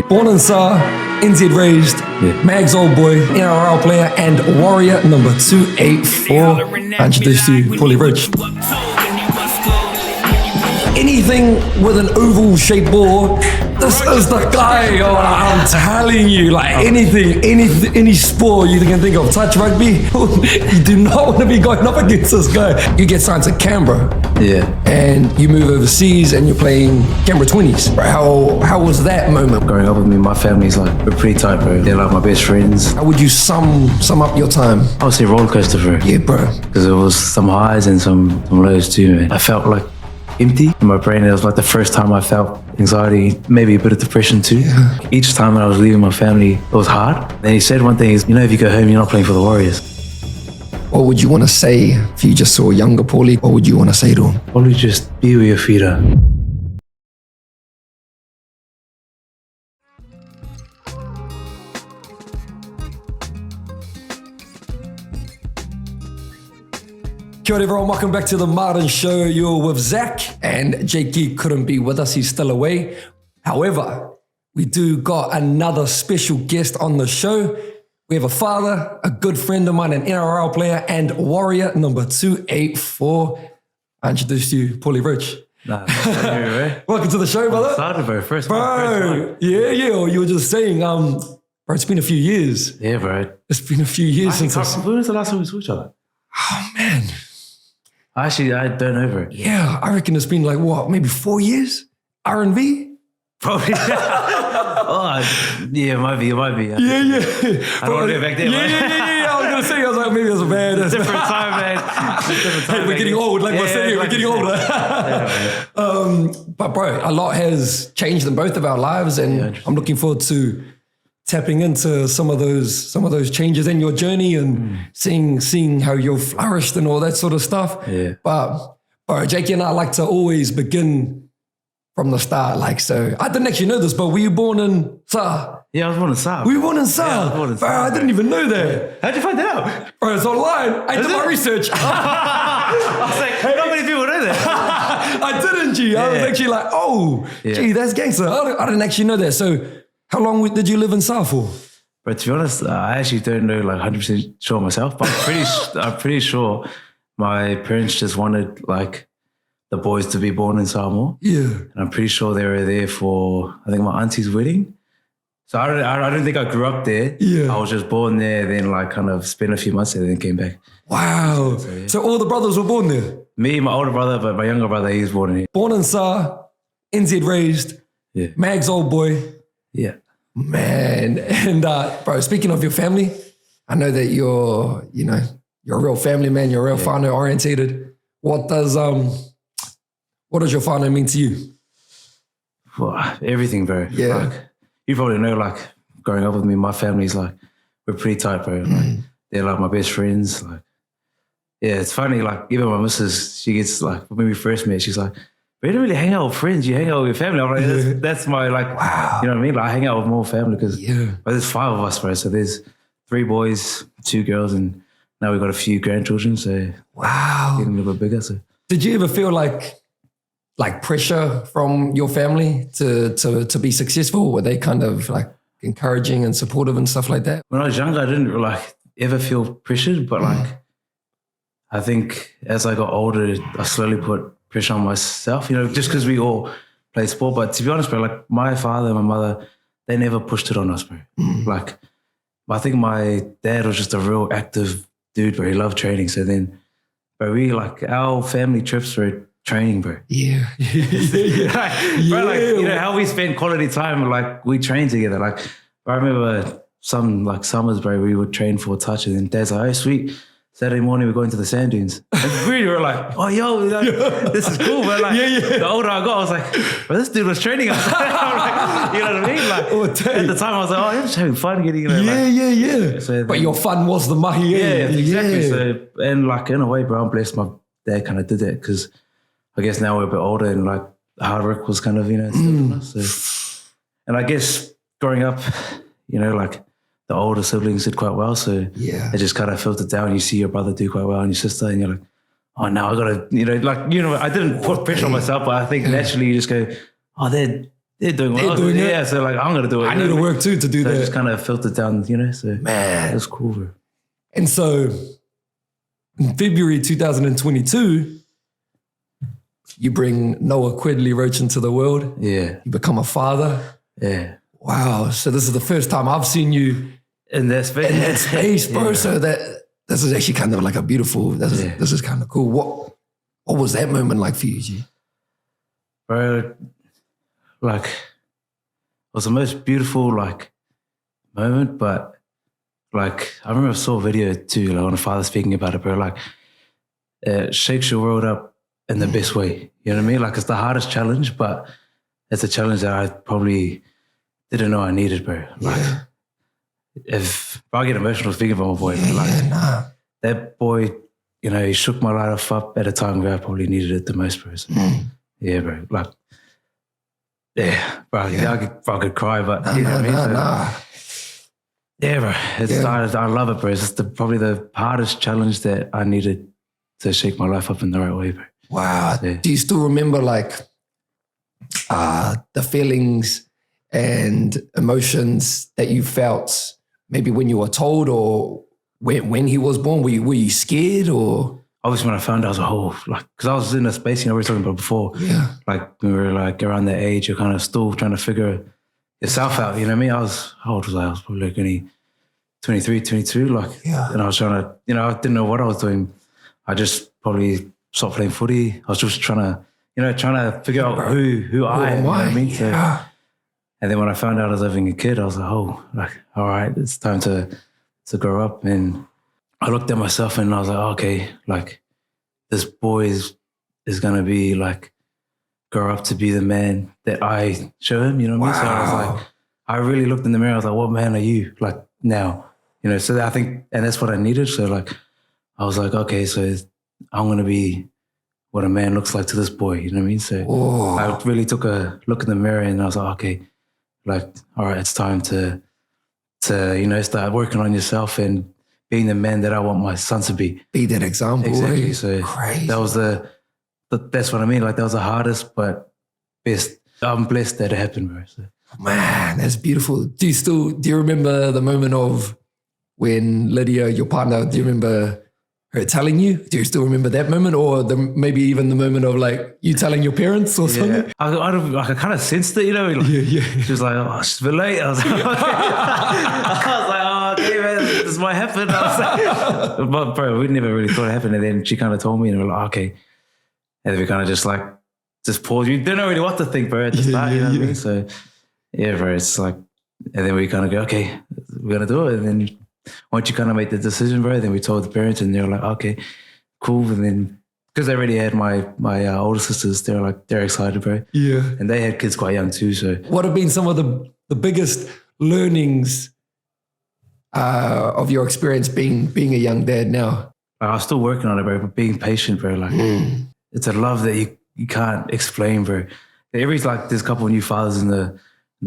Born in SAR, NZ raised, Mags old boy, NRL player, and Warrior number 284. I introduced you, Paulie Roache. Anything with an oval shaped ball, this is the guy. Oh, I'm telling you, like anything, any sport you can think of, touch rugby, you do not want to be going up against this guy. You get signed to Canberra, and you move overseas and you're playing Canberra 20s. How was that moment? Growing up with me, my family's like, we're pretty tight, bro. They're like my best friends. How would you sum up your time? I would say rollercoaster, bro. Yeah, bro. Because it was some highs and some lows too, man. I felt like empty in my brain. It was like the first time I felt anxiety, maybe a bit of depression too. Yeah. Each time when I was leaving my family, it was hard. Then he said one thing is, if you go home, you're not playing for the Warriors. What would you want to say if you just saw younger Paulie? What would you want to say to him? Probably just be where your feet are. Kia ora everyone, welcome back to the Martin Show. You're with Zach, and Jakey couldn't be with us, he's still away. However, we do got another special guest on the show. We have a father, a good friend of mine, an NRL player, and Warrior number 284. I introduced you, Paulie Roache. Nah, right? Welcome to the show, brother. Started, bro. First Yeah. You were just saying, bro, it's been a few years. Yeah, bro. It's been a few years since when was the last time we saw each other? Oh, man. Actually, I don't know, bro. Yeah, I reckon it's been like, what, maybe 4 years? R&B? Probably. Yeah, it might be. Yeah. I don't want to go back there, man. Yeah. I was going to say, I was like, maybe it's a bad. It's different time, man. We're getting old, like we're saying, we're getting older. But bro, a lot has changed in both of our lives, and I'm looking forward to tapping into some of those changes in your journey and seeing how you've flourished and all that sort of stuff. Yeah. But bro, Jakey and I like to always begin from the start. Like, so I didn't actually know this, but were you born in SAR? Yeah, I was born in SAR. Were you born in SAR? Yeah, I was born in SAR. Bro, I didn't even know that. How'd you find that out? Bro, it's online. I did my research. I was like, not many people know that. I didn't, G. I was actually like, gee, that's gangster. I didn't actually know that. So how long did you live in SAR for? But to be honest, I actually don't know like 100% sure myself, but I'm pretty sure my parents just wanted like the boys to be born in Samoa. Yeah. And I'm pretty sure they were there for, I think, my auntie's wedding. So I don't think I grew up there. Yeah. I was just born there, then like kind of spent a few months there, then came back. Wow. So all the brothers were born there? Me, my older brother, but my younger brother, he was born here. Born in SAR, NZ raised, Mags old boy. Yeah. Man. And bro, speaking of your family, I know that you're a real family man, you're real whānau orientated. What does your whānau mean to you? Well, everything, bro. Yeah. Like, you probably know, like, growing up with me, my family's like, we're pretty tight, bro. Like, they're like my best friends. Like, yeah, it's funny, like, even my missus, she gets like, when we first met, she's like, we don't really hang out with friends, you hang out with your family. I'm like, that's my, like, wow. You know what I mean? Like, I hang out with more family because there's 5 of us, bro. So there's 3 boys, 2 girls, and now we've got a few grandchildren. So wow, getting a little bit bigger. So did you ever feel like pressure from your family to be successful? Were they kind of like encouraging and supportive and stuff like that? When I was younger, I didn't like ever feel pressured, but like I think as I got older, I slowly put pressure on myself, just because we all play sport. But to be honest, bro, like my father and my mother, they never pushed it on us, bro. Like I think my dad was just a real active dude, bro. He loved training. So then, bro, we like our family trips were training, bro. Yeah. Bro, like, how we spend quality time, like we train together. Like I remember some like summers, bro, we would train for a touch, and then dad's like, oh, sweet, Saturday morning we're going to the sand dunes. And we were like, oh, yo, this is cool, man. Like, the older I got, I was like, bro, this dude was training us. Like, you know what I mean? Like, at the time I was like, oh, I'm just having fun getting, Yeah. So but your fun was the mahi. Yeah, exactly. So, and like in a way, bro, I'm blessed my dad kind of did that because I guess now we're a bit older and like hard work was kind of, instilled in us. So, and I guess growing up, like the older siblings did quite well. So it just kind of filtered down. You see your brother do quite well and your sister and you're like, oh, now I got to, I didn't put pressure on myself, but I think naturally you just go, oh, they're they're doing what They're I was doing doing. it. Yeah, so like I'm gonna do it. I you need know to what work too to do So I that. just kind of filtered down, so Man. it was cool, bro. And so in February 2022, you bring Noah Paulie Roache into the world. Yeah, You become a father. yeah. Wow. So this is the first time I've seen you In that space, in that space, bro. Yeah. So that this is actually kind of like a beautiful, this is kind of cool. What was that moment like for you, G? Bro, like, it was the most beautiful, like, moment, but, like, I remember I saw a video too, like, on a father speaking about it, bro, like, it shakes your world up in the best way, you know what I mean? Like, it's the hardest challenge, but it's a challenge that I probably didn't know I needed, bro. Like, if I get emotional speaking about my boy, bro, like, that boy, he shook my life up at a time where I probably needed it the most, bro. So, yeah, bro. Like, yeah, bro. I could cry, but you know what I mean? So, yeah, bro. I love it, bro. It's probably the hardest challenge that I needed to shake my life up in the right way, bro. Wow. Yeah. Do you still remember like the feelings and emotions that you felt maybe when you were told or when he was born? Were you scared or? Obviously, when I found out, I was like, oh, like, because I was in a space, we were talking about before. Yeah. Like, when we were like around that age, you're kind of still trying to figure yourself out, you know what I mean? How old was I? I was probably like only 23, 22, like, and I was trying to, I didn't know what I was doing. I just probably stopped playing footy. I was just trying to figure out who I am, you know what I mean? So, and then when I found out I was having a kid, I was like, oh, like, all right, it's time to grow up. And I looked at myself and I was like, okay, like, this boy is going to be like, grow up to be the man that I show him, you know what I mean? So I was like, I really looked in the mirror. I was like, what man are you like now? So I think, and that's what I needed. So like, I was like, okay, so I'm going to be what a man looks like to this boy, you know what I mean? So I really took a look in the mirror and I was like, okay, like, all right, it's time to start working on yourself and being the man that I want my son to be. Be that example. Exactly. So crazy. that was that's what I mean. Like, that was the hardest, but best. I'm blessed that it happened, bro. So. Man, that's beautiful. Do you remember the moment of when Lydia, your partner, do you remember her telling you? Do you still remember that moment, or maybe even the moment of like you telling your parents or something? I kind of sensed it, Like, she was like, oh, she's a bit late. I was like, okay. Oh, okay, man, this might happen. I was like, but bro, we never really thought it happened. And then she kind of told me, and we were like, okay. And then we kind of just paused. You didn't know really what to think, bro, at the start, you know what I mean? So, yeah, bro, it's like, and then we kind of go, okay, we're going to do it. And then once you kind of make the decision, bro, then we told the parents and they were like, okay, cool. And then, because they already had my older sisters, they're excited, bro. Yeah. And they had kids quite young too, so. What have been some of the biggest learnings of your experience being a young dad now? I'm still working on it, bro, but being patient, bro. Like, it's a love that you can't explain, bro. There's a couple of new fathers in the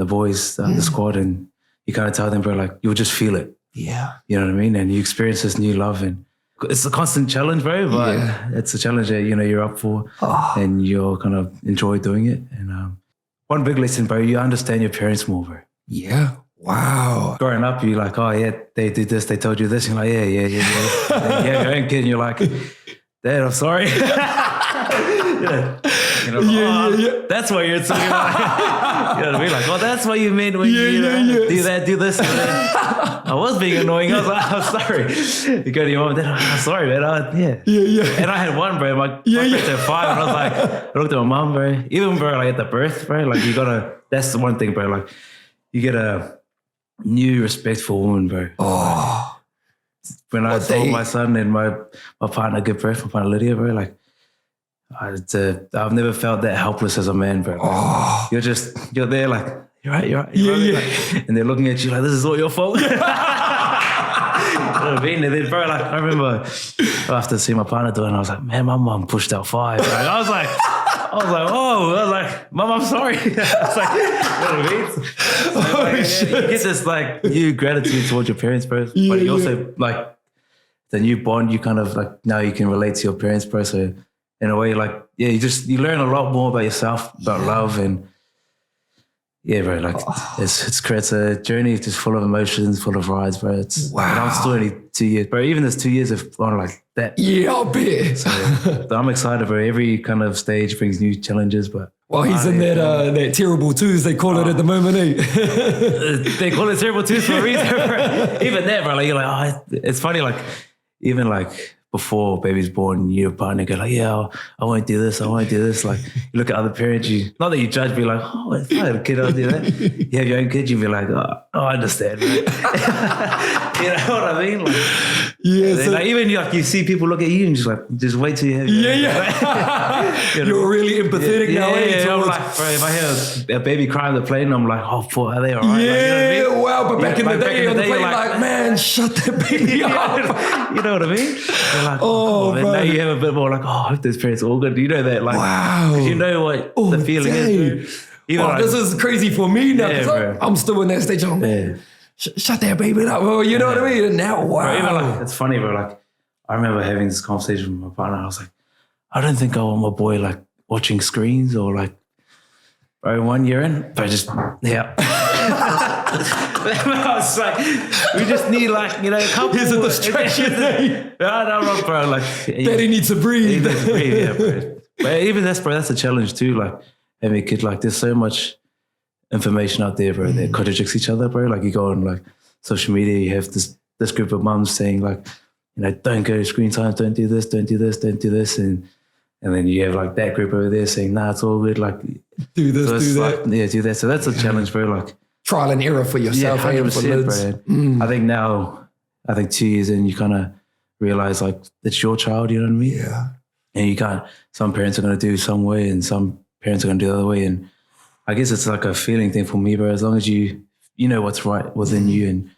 boys, the squad, and you kind of tell them, bro, like, you'll just feel it. Yeah. You know what I mean? And you experience this new love, and it's a constant challenge, bro, but it's a challenge that, you're up for and you'll kind of enjoy doing it. And one big lesson, bro, you understand your parents more, bro. Yeah. Wow. Growing up, you're like, oh, yeah, they did this, they told you this. You're like, yeah. Yeah, your own kid, and you're like, Dad, I'm sorry. That's why you're talking about. You know what I mean? Like, oh, that's what you meant when you do that, do this. And then I was being annoying. I was like, I'm sorry. You go to your mom, I'm sorry, man. Yeah. And I had one, bro. My parents had 5, and I was like, I looked at my mom, bro. Even, bro, like at the birth, bro, like that's the one thing, bro. Like, you get a new respect for a woman, bro. Oh. When I saw my son and my partner give birth, my partner Lydia, bro, like, I've never felt that helpless as a man, bro. Oh. You're there like, you're right. Like, and they're looking at you like, this is all your fault. You know what I mean? And then, bro, like, I remember after seeing my partner do it, and I was like, man, my mom pushed out 5. Bro. I was like, whoa. I was like, Mom, I'm sorry. I was like, you know what I mean? So, you get this like new gratitude towards your parents, bro. But you also like the new bond, you kind of like, now you can relate to your parents, bro. So in a way, like, you learn a lot more about yourself, about love, and Yeah, bro, like it's a journey just full of emotions, full of rides, bro. And I'm still only 2 years, bro. Even this 2 years have gone like that. Yeah, I'll bet. So I'm excited, bro. Every kind of stage brings new challenges, but well, he's in that terrible twos, they call it at the moment, eh? They call it terrible twos for a reason, bro. Even that, bro, like you're like, it's funny, like even like before baby's born, your partner go like, yeah, I won't do this, I won't do this. Like you look at other parents, not that you judge, be like, oh, if I had a kid, I'll do that. You have your own kid, you be like, oh, I understand, right? You know what I mean? Like, yeah. So, like, even like you see people look at you and just wait till you have your own. You're really empathetic now, eh? I'm like, bro, if I hear a baby cry on the plane, I'm like, oh, poor, are they all right? Yeah, like, you know what I mean? wow, but back in the day on the plane, like, man, shut that baby up. You know what I mean? Like, oh, man, now you have a bit more like, oh, I hope this parents all good. You know that, like, wow, you know what the feeling is. Even like, this is crazy for me now because I'm still in that stage. Shut that baby up, bro. You know what I mean? And now, wow, bro, even like, it's funny, bro. Like, I remember having this conversation with my partner. I was like, I don't think I want my boy like watching screens or like, bro, 1 year in, but just I was like, we just need like, you know, a couple. Here's a distraction. No, bro. Like, Daddy needs to breathe. Yeah, bro. But even that's, bro, that's a challenge too. Like having a kid, like there's so much information out there, bro, that contradicts each other, bro. Like you go on like social media, you have this group of mums saying like, you know, don't go to screen time, don't do this, don't do this, don't do this, and then you have like that group over there saying, nah, it's all good, like do this, do that. Like, yeah, do that. So that's a challenge, bro. Like trial and error for yourself. Yeah, 100%, bro. I think 2 years in, you kind of realize like it's your child, you know what I mean? Yeah. And you can't, some parents are going to do some way and some parents are going to do the other way. And I guess it's like a feeling thing for me, bro. As long as you know what's right within you and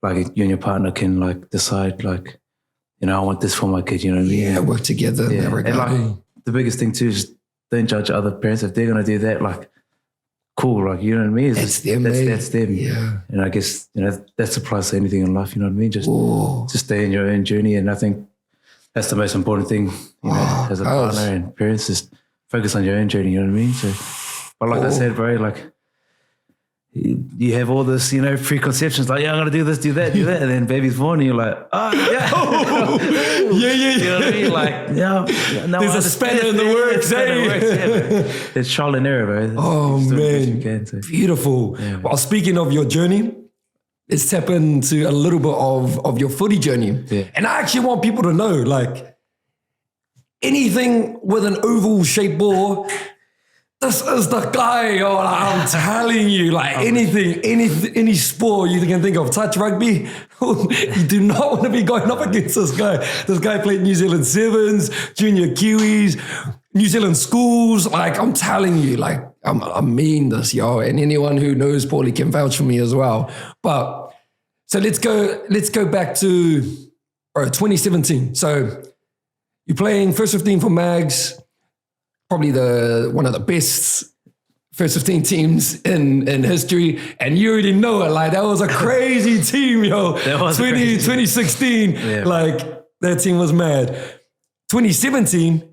like you and your partner can like decide like, you know, I want this for my kid, you know what I mean? Yeah, work together. Yeah. And like the biggest thing too is don't judge other parents. If they're going to do that, like, cool, like, you know what I mean? That's them. Yeah. And I guess, you know, that's applies to anything in life, you know what I mean? Just stay in your own journey. And I think that's the most important thing, you know, as a partner and parents, just focus on your own journey, you know what I mean? So, but like I said, bro, like, you have all this, you know, preconceptions, like, yeah, I'm going to do this, do that. And then baby's born and you're like, yeah. Yeah. You know what I mean? Like, no, there's a spanner in the works, It's trial and error, bro. Oh, man. Beautiful. Yeah, well, speaking of your journey, let's tap into a little bit of your footy journey. Yeah. And I actually want people to know, like, anything with an oval shaped ball, this is the guy. Oh, I'm telling you, like any sport you can think of, touch rugby, you do not want to be going up against this guy. This guy played New Zealand Sevens, Junior Kiwis, New Zealand schools. Like, I'm telling you, like, I mean this, yo. And anyone who knows Paulie can vouch for me as well. But so let's go back to 2017. So you're playing first 15 for Mags. Probably one of the best first 15 teams in history. And you already know it. Like, that was a crazy team, yo. 2016, yeah. Like, that team was mad. 2017,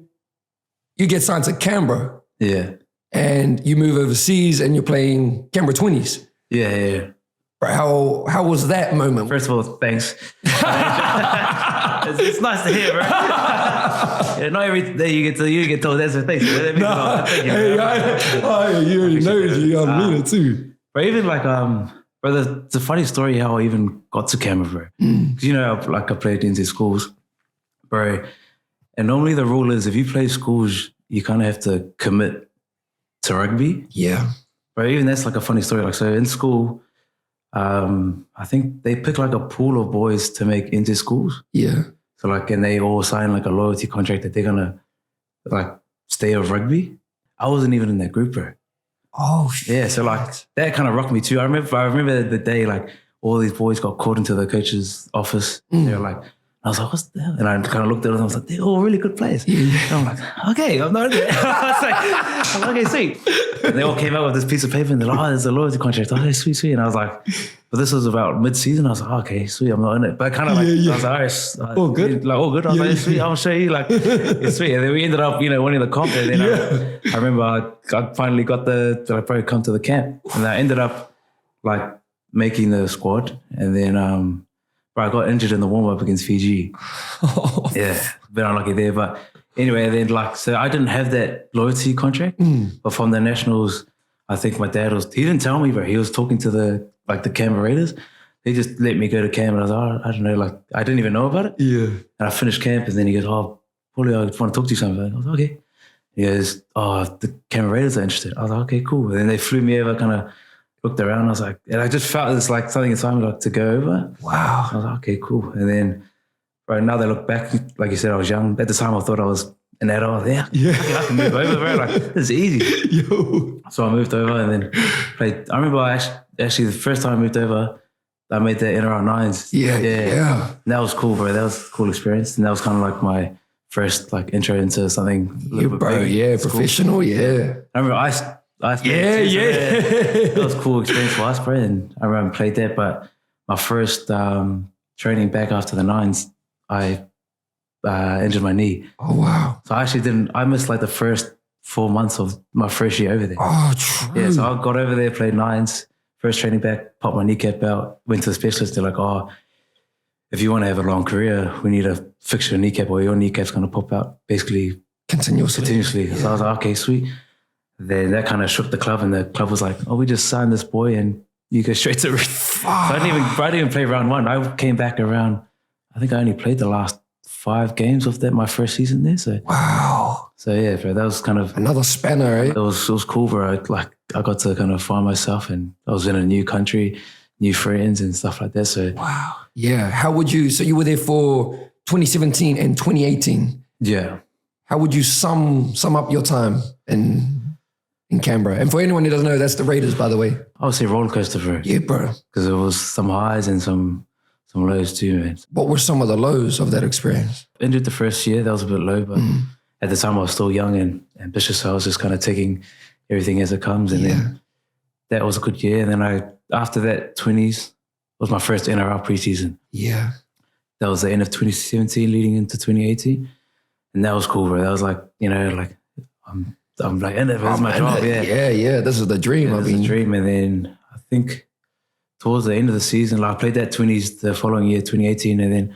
you get signed to Canberra. Yeah. And you move overseas and you're playing Canberra 20s. Yeah. Right, how was that moment? First of all, thanks. It's nice to hear, right? Yeah, not every day you get told that's a thanks. You already know you gotta mean it too. But even like bro, it's a funny story how I even got to Canberra, bro. Because you know, I played NZ schools, bro. And normally the rule is if you play schools, you kind of have to commit to rugby. Yeah. But even that's like a funny story. Like, so in school, I think they pick like a pool of boys to make into schools. Yeah. So like, and they all sign like a loyalty contract that they're gonna like stay of rugby. I wasn't even in that group, bro. Oh shit. Yeah. So like that kind of rocked me too. I remember the day like all these boys got called into the coach's office. They were like, I was like, what's the hell? And I kind of looked at them and I was like, they're all really good players. Yeah. And I'm like, okay, I'm not there. I was like, okay, sweet. And they all came out with this piece of paper and they're like, oh, there's a loyalty contract. Oh, sweet. And I was like, But this was about mid-season. I was like, okay, sweet, I'm not in it. But kind of like, I was like, all right. All good? Like, all good. I was like, sweet, I'll show you. Like, it's sweet. And then we ended up, winning the comp. And then I remember I finally got I probably come to the camp. And I ended up like making the squad. And then I got injured in the warm-up against Fiji. Yeah, a bit unlucky there. But anyway, then so I didn't have that loyalty contract. But from the Nationals, I think my dad he didn't tell me, but he was talking to the Canberra Raiders. They just let me go to camp, and I was like, I don't know, I didn't even know about it. Yeah. And I finished camp, and then he goes, Paulie, I want to talk to you something. I was like, okay. He goes, the Canberra Raiders are interested. I was like, okay, cool. And then they flew me over, kind of looked around. I was like, and I just felt it's like something inside me to go over. Wow. I was like, okay, cool. And then right now they look back, like you said, I was young. At the time, I thought I was an adult. Yeah. I can move over, bro. This is easy. Yo. So I moved over and then played. I remember actually the first time I moved over, I made the NRL 9s. Yeah. And that was cool, bro. That was a cool experience. And that was kind of like my first intro into something a little bit bigger. Yeah, professional, cool. Yeah. I remember I that was a cool experience for us, bro. And I remember I played that, but my first training back after the 9s, I injured my knee. Oh, wow. So I missed the first 4 months of my first year over there. Oh, true. Yeah, so I got over there, played 9s, first training back, popped my kneecap out, went to the specialist. They're like, if you want to have a long career, we need to fix your kneecap or your kneecap's going to pop out basically continuously. Yeah. So I was like, okay, sweet. Then that kind of shook the club, and the club was like, we just signed this boy and you go straight to... So I didn't even play round 1. I came back around, I think I only played the last 5 games of my first season there. So wow. So yeah, bro, that was kind of another spanner, right? It was cool, bro. I got to kind of find myself, and I was in a new country, new friends and stuff like that. So wow. Yeah. How would you? So you were there for 2017 and 2018. Yeah. How would you sum up your time in Canberra? And for anyone who doesn't know, that's the Raiders, by the way. I would say rollercoaster, bro. Yeah, bro. Because there was some highs and some lows too, man. What were some of the lows of that experience? Injured the first year, that was a bit low, but at the time I was still young and ambitious, so I was just kind of taking everything as it comes. And then that was a good year. And then after that, 20s was my first NRL preseason. Yeah. That was the end of 2017 leading into 2018. And that was cool, bro. That was I'm like in it, that's my job. Yeah. This is the dream. Yeah, the dream. And then I think towards the end of the season, I played that 20s the following year, 2018, and then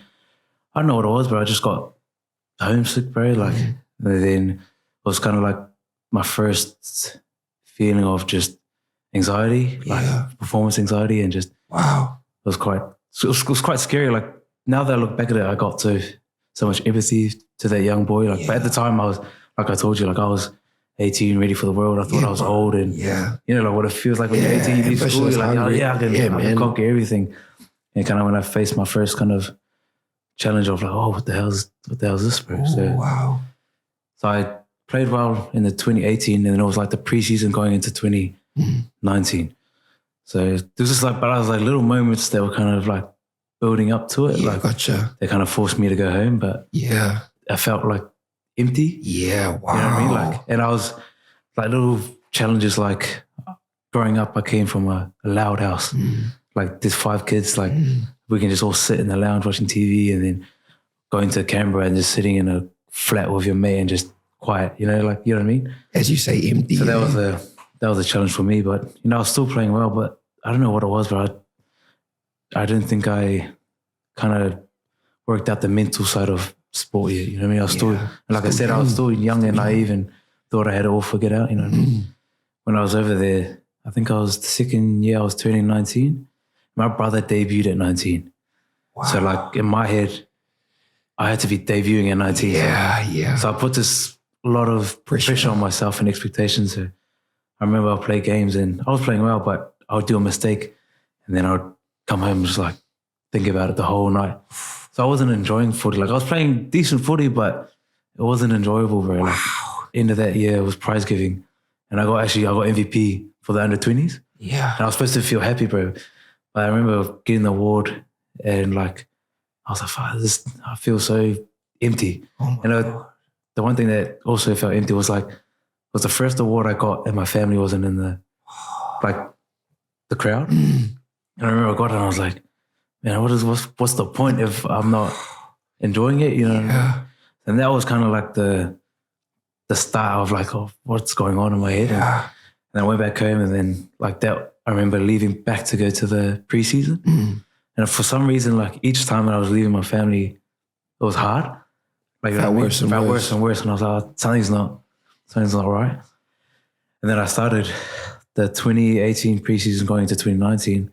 I don't know what it was, but I just got homesick, bro. And then it was kind of like my first feeling of just anxiety, performance anxiety, and just wow. It was quite scary. Like now that I look back at it, I got so much empathy to that young boy. But at the time, I was like I told you, I was 18, ready for the world. I thought I was old, and what it feels like when you're 18, you leave school, you're like, I can conquer everything. And kind of when I faced my first kind of challenge of what the hell is this, bro? Wow. So I played well in the 2018, and then it was the preseason going into 2019. So there was just but I was little moments that were kind of building up to it. Gotcha. They kind of forced me to go home, but I felt empty. Yeah, wow. You know what I mean? And I was little challenges growing up, I came from a loud house. There's 5 kids, we can just all sit in the lounge watching TV, and then going to Canberra and just sitting in a flat with your mate and just quiet, you know what I mean? As you say, empty. So that was a challenge for me, but I was still playing well, but I don't know what it was, but I didn't think I kind of worked out the mental side of sport yet, you know what I mean? I was still, like I said, I was still young and naive and thought I had it all figured out, you know what I mean? When I was over there, I think I was the second year I was turning 19. My brother debuted at 19. Wow. So in my head, I had to be debuting at 19. Yeah. So I put this lot of pressure on myself and expectations. So I remember I played games and I was playing well, but I would do a mistake and then I would come home and just think about it the whole night. So I wasn't enjoying footy. I was playing decent footy, but it wasn't enjoyable, bro. Wow. End of that year, it was prize giving. And I got MVP for the under 20s. Yeah. And I was supposed to feel happy, bro. But I remember getting the award and I was like, fuck, I feel so empty. Oh my God. The one thing that also felt empty was was the first award I got and my family wasn't in the crowd. And I remember I got it and I was like, man, what's the point if I'm not enjoying it, you know? Yeah. And that was kind of like the start of like, oh, what's going on in my head. Yeah. And I went back home and then like that, I remember leaving back to go to the preseason. And for some reason, like each time I was leaving my family, it was hard. Like Felt worse and worse. worse and worse. And I was like, oh, something's not right. And then I started the 2018 preseason going into 2019.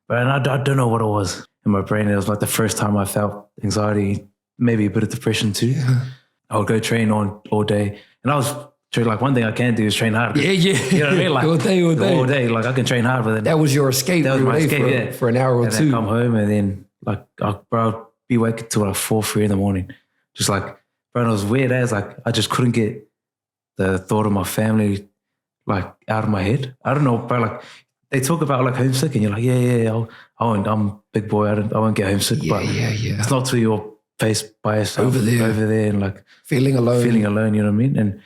But I don't know what it was in my brain. It was like the first time I felt anxiety, maybe a bit of depression too. Yeah. I would go train all day. And I was like, one thing I can do is train hard. Yeah. You know what I mean? Like all day. All day. Like I can train hard, but then That was your escape. that was my escape, for an hour or and two. then come home and then like I'd be waking till like 4-3 in the morning. Just like, bro, it was weird as like I just couldn't get the thought of my family like out of my head. I don't know, bro. Like they talk about like homesick, and you're like, yeah, I'm a big boy. I won't get homesick. But it's not till you're faced by yourself over there, and like feeling alone. You know what I mean? And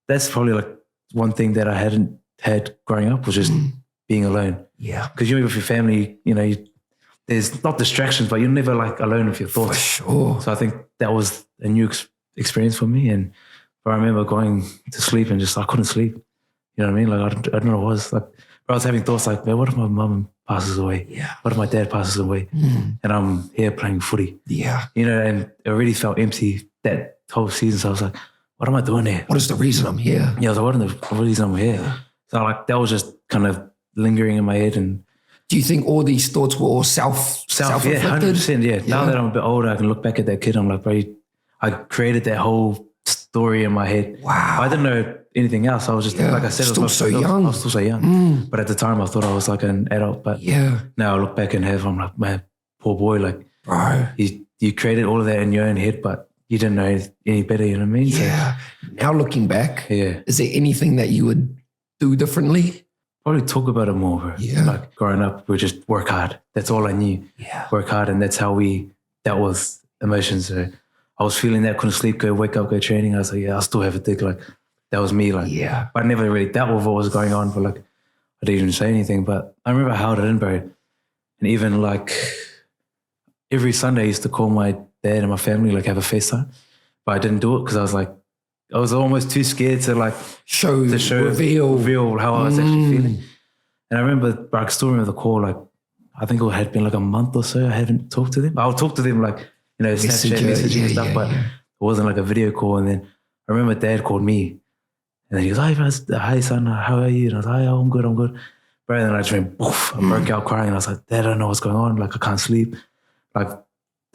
that's probably like one thing that I hadn't had growing up was just being alone. Yeah, because you're with your family, you know. There's not distractions, but you're never like alone with your thoughts. For sure. So I think that was a new experience for me. And I remember going to sleep and just I couldn't sleep. You know what I mean? Like I don't know what it was. Like I was having thoughts like, man, what if my mum passes away? Yeah. What if my dad passes away? And I'm here playing footy. Yeah. You know, and it really felt empty that whole season. So I was like, what am I doing here? What is the reason I'm here? Yeah, I was like, what is the reason I'm here? Yeah. So like that was just kind of lingering in my head. And do you think all these thoughts were all self-inflicted? Yeah, 100%, yeah. Now that I'm a bit older, I can look back at that kid. I'm like, bro, I created that whole story in my head. Wow. I didn't know anything else. I was just, like I said, I was still so young. But at the time, I thought I was like an adult. But now I look back and I'm like, man, poor boy. Like, bro, you created all of that in your own head, but you didn't know any better. You know what I mean? Yeah. So, now looking back, is there anything that you would do differently? Probably talk about it more, bro. Yeah. Like growing up, we just work hard. That's all I knew. Yeah. Work hard, and that's how that was emotions. So I was feeling that, couldn't sleep, wake up, go training. I was like, yeah, I still have a dick. Like that was me. Like, but I never really dealt with what was going on. But like, I didn't even say anything. But I remember I held it in, bro. And even like every Sunday, I used to call my dad and my family, like have a FaceTime. But I didn't do it because I was like, I was almost too scared to like reveal how I was actually feeling. And I remember, I still remember the call, like, I think it had been like a month or so I hadn't talked to them. I would talk to them like, you know, Snapchat messaging and stuff, but it wasn't like a video call. And then I remember Dad called me and then he goes, hi son, how are you? And I was like, oh, I'm good. Bro, and then I just went, poof, I broke out crying. And I was like, Dad, I don't know what's going on. Like, I can't sleep. Like,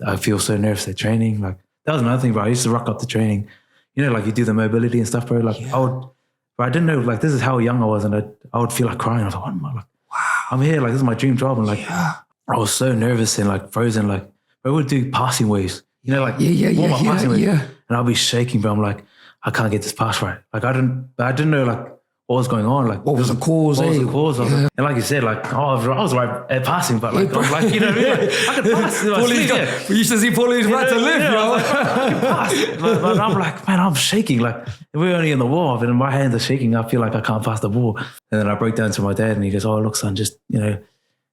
I feel so nervous at training. Like, that was another thing, bro. I used to rock up to training. You know, like you do the mobility and stuff, bro. Like but I didn't know, like this is how young I was, and I would feel like crying. I was like, what am I like? Wow, I'm here, like this is my dream job. And like, I was so nervous and like frozen. Like, I would do passing waves, you know, like passing waves. And I'll be shaking, but I'm like, I can't get this pass right. Like I didn't know like what was going on. Like what was the cause? And like you said, like I was right at passing, but like, I'm like, you know what I mean? Like, I could pass. We used to see Paulie's right to live, yo. I can pass. But I'm like, man, I'm shaking. Like we're only in the warm-up and my hands are shaking. I feel like I can't pass the ball. And then I break down to my dad and he goes, oh, look, son, just, you know,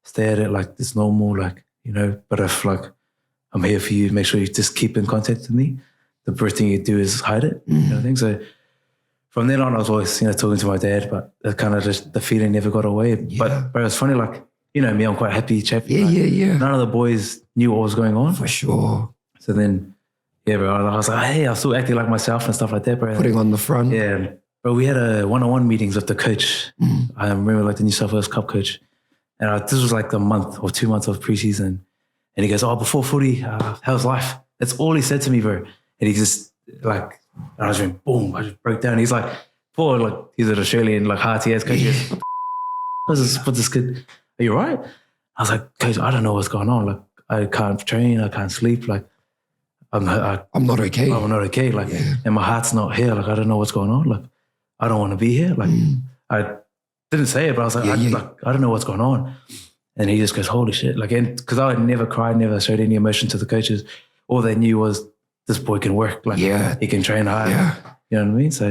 stay at it like it's normal, like, you know, but if like I'm here for you, make sure you just keep in contact with me. The first thing you do is hide it. You know what I think? So from then on, I was always, you know, talking to my dad, but it kind of just, the feeling never got away. But it was funny, like, you know me, I'm quite happy chap. None of the boys knew what was going on. For sure. So then, bro, I was like, hey, I was still acting like myself and stuff like that, bro. Putting on the front. Yeah. Bro, we had a one-on-one meetings with the coach. I remember like the New South Wales Cup coach. And this was like a month or 2 months of preseason. And he goes, oh, before footy, how's life? That's all he said to me, bro. And he just like, and I just went, boom, I just broke down. He's like, he's an Australian, like, hearty ass coach. He goes, what's this kid? Are you all right? I was like, coach, I don't know what's going on. Like, I can't train, I can't sleep. Like, I'm not okay. I'm not okay. Like, and my heart's not here. Like, I don't know what's going on. Like, I don't want to be here. Like, I didn't say it, but I was like, I don't know what's going on. And he just goes, holy shit. Like, because I had never cried, never showed any emotion to the coaches. All they knew was, this boy can work, like he can train hard. You know what I mean? So,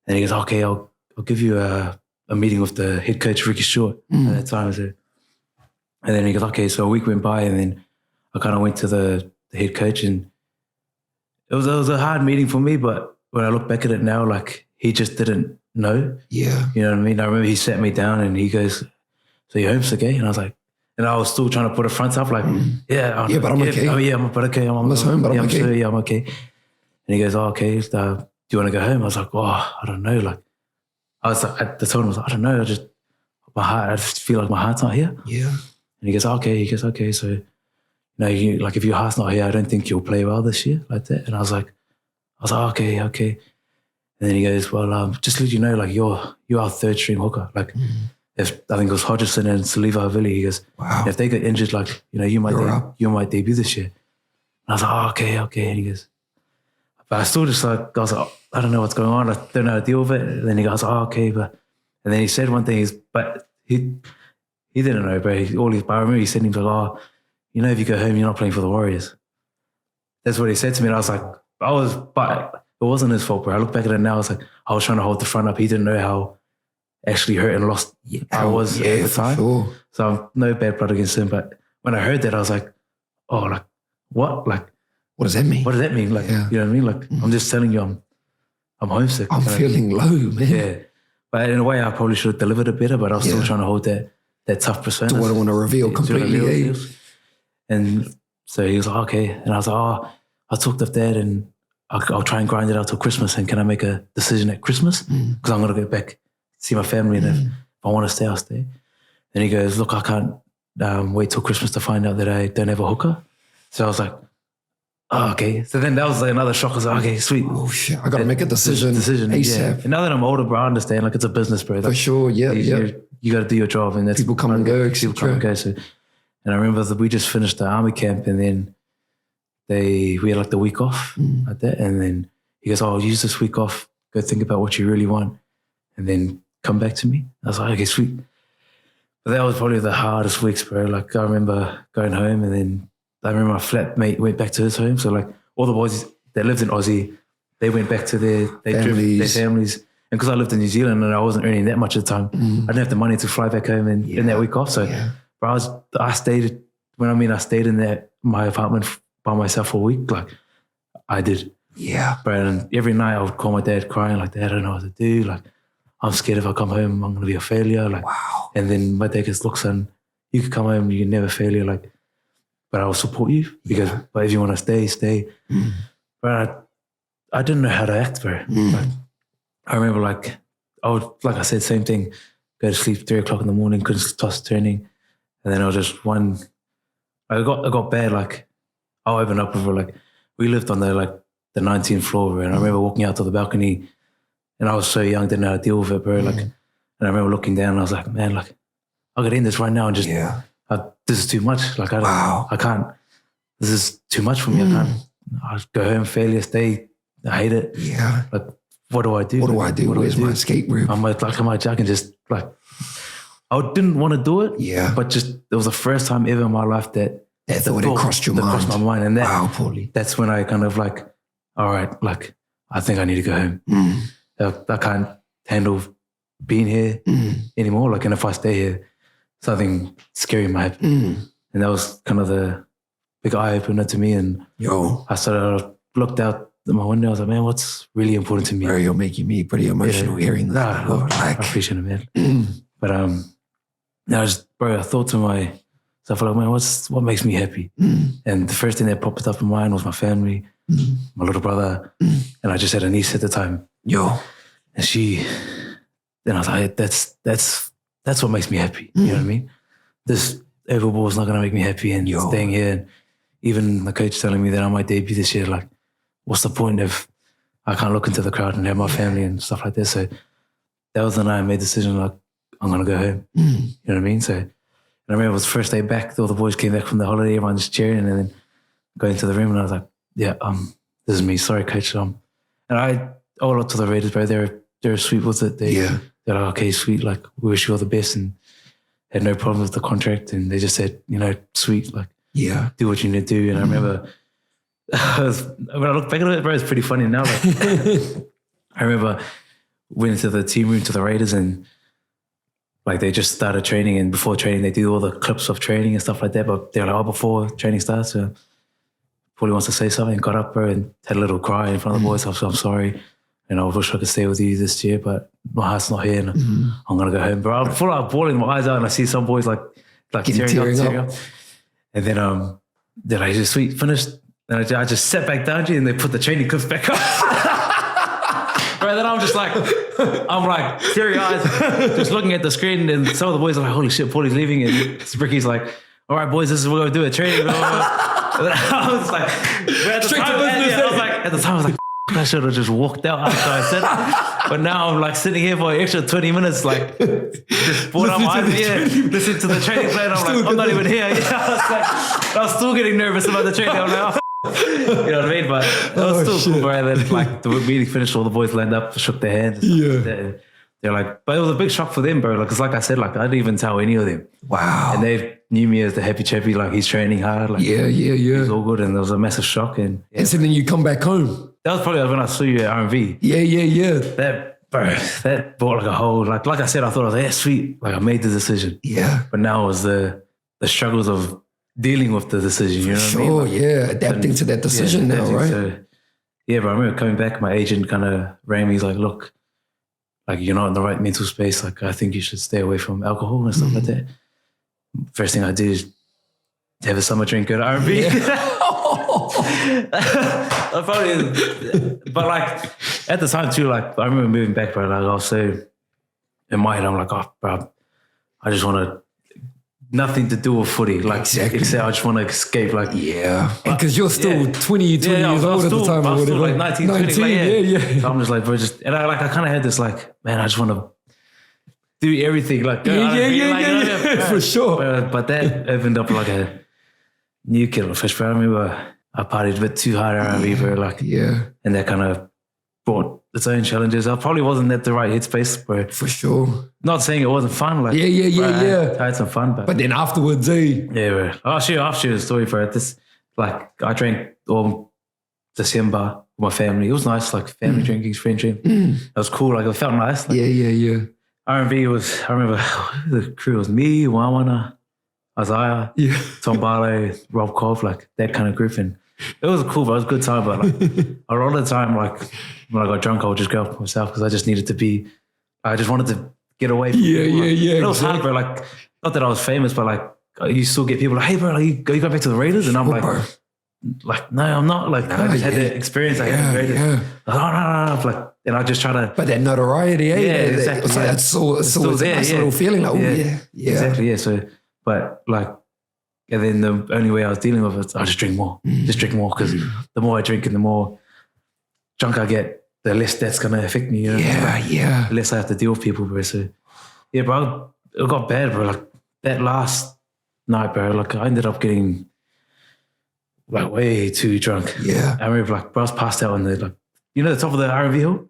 and he goes, okay, I'll give you a meeting with the head coach, Ricky Short, at that time. I said, And then he goes, okay, so a week went by and then I kind of went to the head coach and it was a hard meeting for me, but when I look back at it now, like he just didn't know. Yeah. You know what I mean? I remember he sat me down and he goes, so you're homesick, eh? And I was like, and I was still trying to put a front up like, yeah, but I'm okay. Oh, yeah, but okay. I'm home, but I'm okay. Sure, yeah, I'm okay. And he goes, oh, okay, do you want to go home? I was like, oh, I don't know. Like, I was like, at the time, I was like, I don't know. I just feel like my heart's not here. Yeah. And he goes, okay. He goes, okay, so, like if your heart's not here, I don't think you'll play well this year, like that. And I was like, okay. And then he goes, well, just to let you know, like you're our third string hooker. Like if I think it was Hodgson and Saliva Havili, he goes, wow. If they get injured, like, you might debut this year. And I was like, okay. And he goes, but I still just like, I was like, I don't know what's going on. I don't know how to deal with it. And then he goes, okay. And then he said one thing, but he didn't know, bro. I remember he said to him, like, if you go home, you're not playing for the Warriors. That's what he said to me. And I was like, but it wasn't his fault, bro. I look back at it now, I was like, I was trying to hold the front up. He didn't know how actually hurt and lost I was at the time. Sure. So I'm no bad blood against him. But when I heard that, I was like, oh, like, what? Like, what does that mean? What does that mean? Like, you know what I mean? Like, I'm just telling you, I'm homesick. I'm feeling low, man. Yeah. But in a way, I probably should have delivered it better, but I was still trying to hold that tough persona. Don't want to reveal completely. And so he was like, okay. And I was like, I'll talk to Dad and I'll try and grind it out till Christmas. And can I make a decision at Christmas? Because I'm going to go back, see my family. And if I want to stay, I'll stay. And he goes, look, I can't wait till Christmas to find out that I don't have a hooker. So I was like, oh, okay. So then that was like another shock. I was like, okay, sweet. Oh, shit. I got to make a decision ASAP. Yeah. And now that I'm older, bro, I understand. Like, it's a business, bro. For sure, yeah. You got to do your job. And that's people come and go, etc. People come and go. So, and I remember that we just finished the army camp and then we had like the week off like that. And then he goes, I'll use this week off, go think about what you really want and then come back to me. I was like, okay, sweet. But that was probably the hardest weeks, bro. Like, I remember going home and then I remember my flatmate went back to his home. So like all the boys that lived in Aussie, they went back to their families. And because I lived in New Zealand and I wasn't earning that much at the time, I didn't have the money to fly back home in that week off. So bro, I stayed in my apartment by myself for a week. Like I did. Yeah. Bro, and every night I would call my dad crying like, Dad, I don't know what to do. Like, I'm scared if I come home, I'm going to be a failure. Like, wow. And then my dad goes, look, son, you could come home, you can never failure. Like, but I will support you but if you want to stay. But I didn't know how to act, bro. Like, I remember like I said, same thing, go to sleep 3 o'clock in the morning, couldn't toss turning. And then I was just I got bad. Like I'll open up with her. Like we lived on the 19th floor, bro. And I remember walking out to the balcony and I was so young, didn't know how to deal with it, bro. Like, and I remember looking down and I was like, man, like I could end this right now and just, this is too much. Like I can't, this is too much for me. I go home, failure, stay. I hate it. Yeah. Like, what do I do? Where's my escape route? I can just like, I didn't want to do it. Yeah. But just, it was the first time ever in my life that thought it crossed your mind. Crossed my mind. And wow, Paulie. That's when I kind of like, all right, like, I think I need to go home. I can't handle being here anymore. Like, and if I stay here, something scary might happen. And that was kind of the big eye opener to me. And I looked out my window. I was like, man, what's really important to me? Bro, you're making me pretty emotional hearing that. I appreciate it, man. But I thought to myself, like, man, what makes me happy? And the first thing that popped up in mind was my family, my little brother, and I just had a niece at the time. And then I was like, that's what makes me happy. You know what I mean? This oval ball is not going to make me happy, and staying here, and even the coach telling me that I might debut this year, like, what's the point if I can't look into the crowd and have my family and stuff like that? So that was the night I made the decision, like, I'm going to go home. You know what I mean? So, and I remember it was the first day back, all the boys came back from the holiday, everyone just cheering, and then going to the room, and I was like, this is me, sorry, coach. And I owe a lot to the Raiders, bro. They're sweet with it. They're like, okay, sweet, like, we wish you all the best, and had no problem with the contract, and they just said, sweet, like, do what you need to do. And I remember, when I look back at it, bro, it's pretty funny now. Like, I remember went into the team room to the Raiders, and like they just started training, and before training they do all the clips of training and stuff like that. But they're like, oh, before training starts, Paulie wants to say something. Got up bro and had a little cry in front of the boys. I'm sorry, and I wish I could stay with you this year, but my heart's not here, and I'm gonna go home, bro. I'm full of bawling my eyes out, and I see some boys like tearing up. And then they're like, just sweet, finished. And I just sat back down, and they put the training clips back up. Right, then I'm like, teary eyes, just looking at the screen, and some of the boys are like, holy shit, Paulie's leaving. And Ricky's like, all right, boys, this is what we're going to do, a training. And I was like, at the time, I was like, I should have just walked out after I said it. But now I'm like sitting here for an extra 20 minutes, like, just bored out my eyes, listening to the training plan. I'm like, I'm not even here. I was still getting nervous about the training. I'm like, you know what I mean? But it was still cool, bro. And then like the meeting finished, all the boys lined up, shook their hands. They're like, but it was a big shock for them, bro. Like, cause like I said, like I didn't even tell any of them. Wow. And they knew me as the happy chappy, like he's training hard. Like, he's all good, and there was a massive shock. And so then you come back home. That was probably when I saw you at R&V. Yeah. That brought like a whole, like I said, I thought I was like, yeah, sweet. Like I made the decision. Yeah. But now it was the struggles of dealing with the decision, you know what I mean? Like, yeah. Adapting to that decision now, right? So, yeah, but I remember coming back, my agent kind of rang me, he's like, look, like you're not in the right mental space. Like I think you should stay away from alcohol and stuff like that. First thing I did is have a summer drink at R&B. But like at the time too, like I remember moving back, bro. Like I was so in my head, I'm like, oh, bro, I just want to nothing to do with footy. Like except I just want to escape. Like and because you're still 20 years old at the time, or whatever. Like 19, 20, like, So I'm just like, bro, and I kind of had this like, man, I just want to do everything. Like for sure. But that opened up like a new kettle of fish, bro. I remember I partied a bit too hard around me, bro. Like, and that kind of brought its own challenges. I probably wasn't at the right headspace, bro. For sure. Not saying it wasn't fun. Like, I had some fun, but then afterwards, Yeah, bro. I'll share the story, bro. This, like, I drank all December with my family. It was nice, like family drinking, friend drinking. It was cool. Like, it felt nice. Like, R&B was, I remember the crew was me, Wawana, Isaiah, Tom Barlow, Rob Cobb, like that kind of group. And it was cool, but it was a good time. But like a lot of the time, like when I got drunk, I would just go up myself because I just needed to be, I just wanted to get away from people. Like, it was hard, bro. Like, not that I was famous, but like you still get people like, hey, bro, like, you go back to the Raiders? And I'm like, no, I'm not. Like, I just had the experience. I had the Raiders. No. Like, and I just try to. But that notoriety, exactly. It's like, it's still there. Nice little feeling like, Exactly, yeah. So, but like, and then the only way I was dealing with it, I just drink more. Just drink more, because the more I drink and the more drunk I get, the less that's going to affect me. You know? The less I have to deal with people, bro. So, yeah, bro, it got bad, bro. Like, that last night, bro, like, I ended up getting, like, way too drunk. I remember, like, bro, I was passed out on the, like, you know, the top of the R&V hill?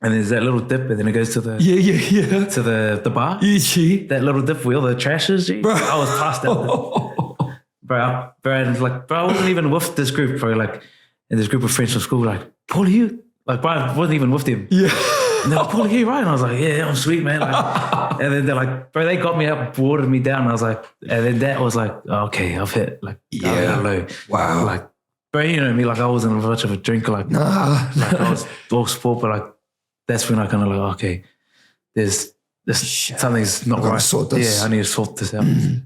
And there's that little dip, and then it goes to the to the bar. That little dip where all the trash is. Bro. I was passed out. bro, and like, bro, I wasn't even with this group, bro. Like, and this group of friends from school, like, Paulie, you? Like, bro, I wasn't even with them. And they're like, Paulie, you right? And I was like, yeah, I'm sweet, man. Like, and then they're like, bro, they got me up, watered me down. And I was like, and then that was like, okay, I've hit, like, low. Wow. Like, bro, you know me, like, I wasn't much of a drinker. Like, like I was all sport, but like, that's when I kind of like, okay, there's something's not right. Sort this. I need to sort this out. And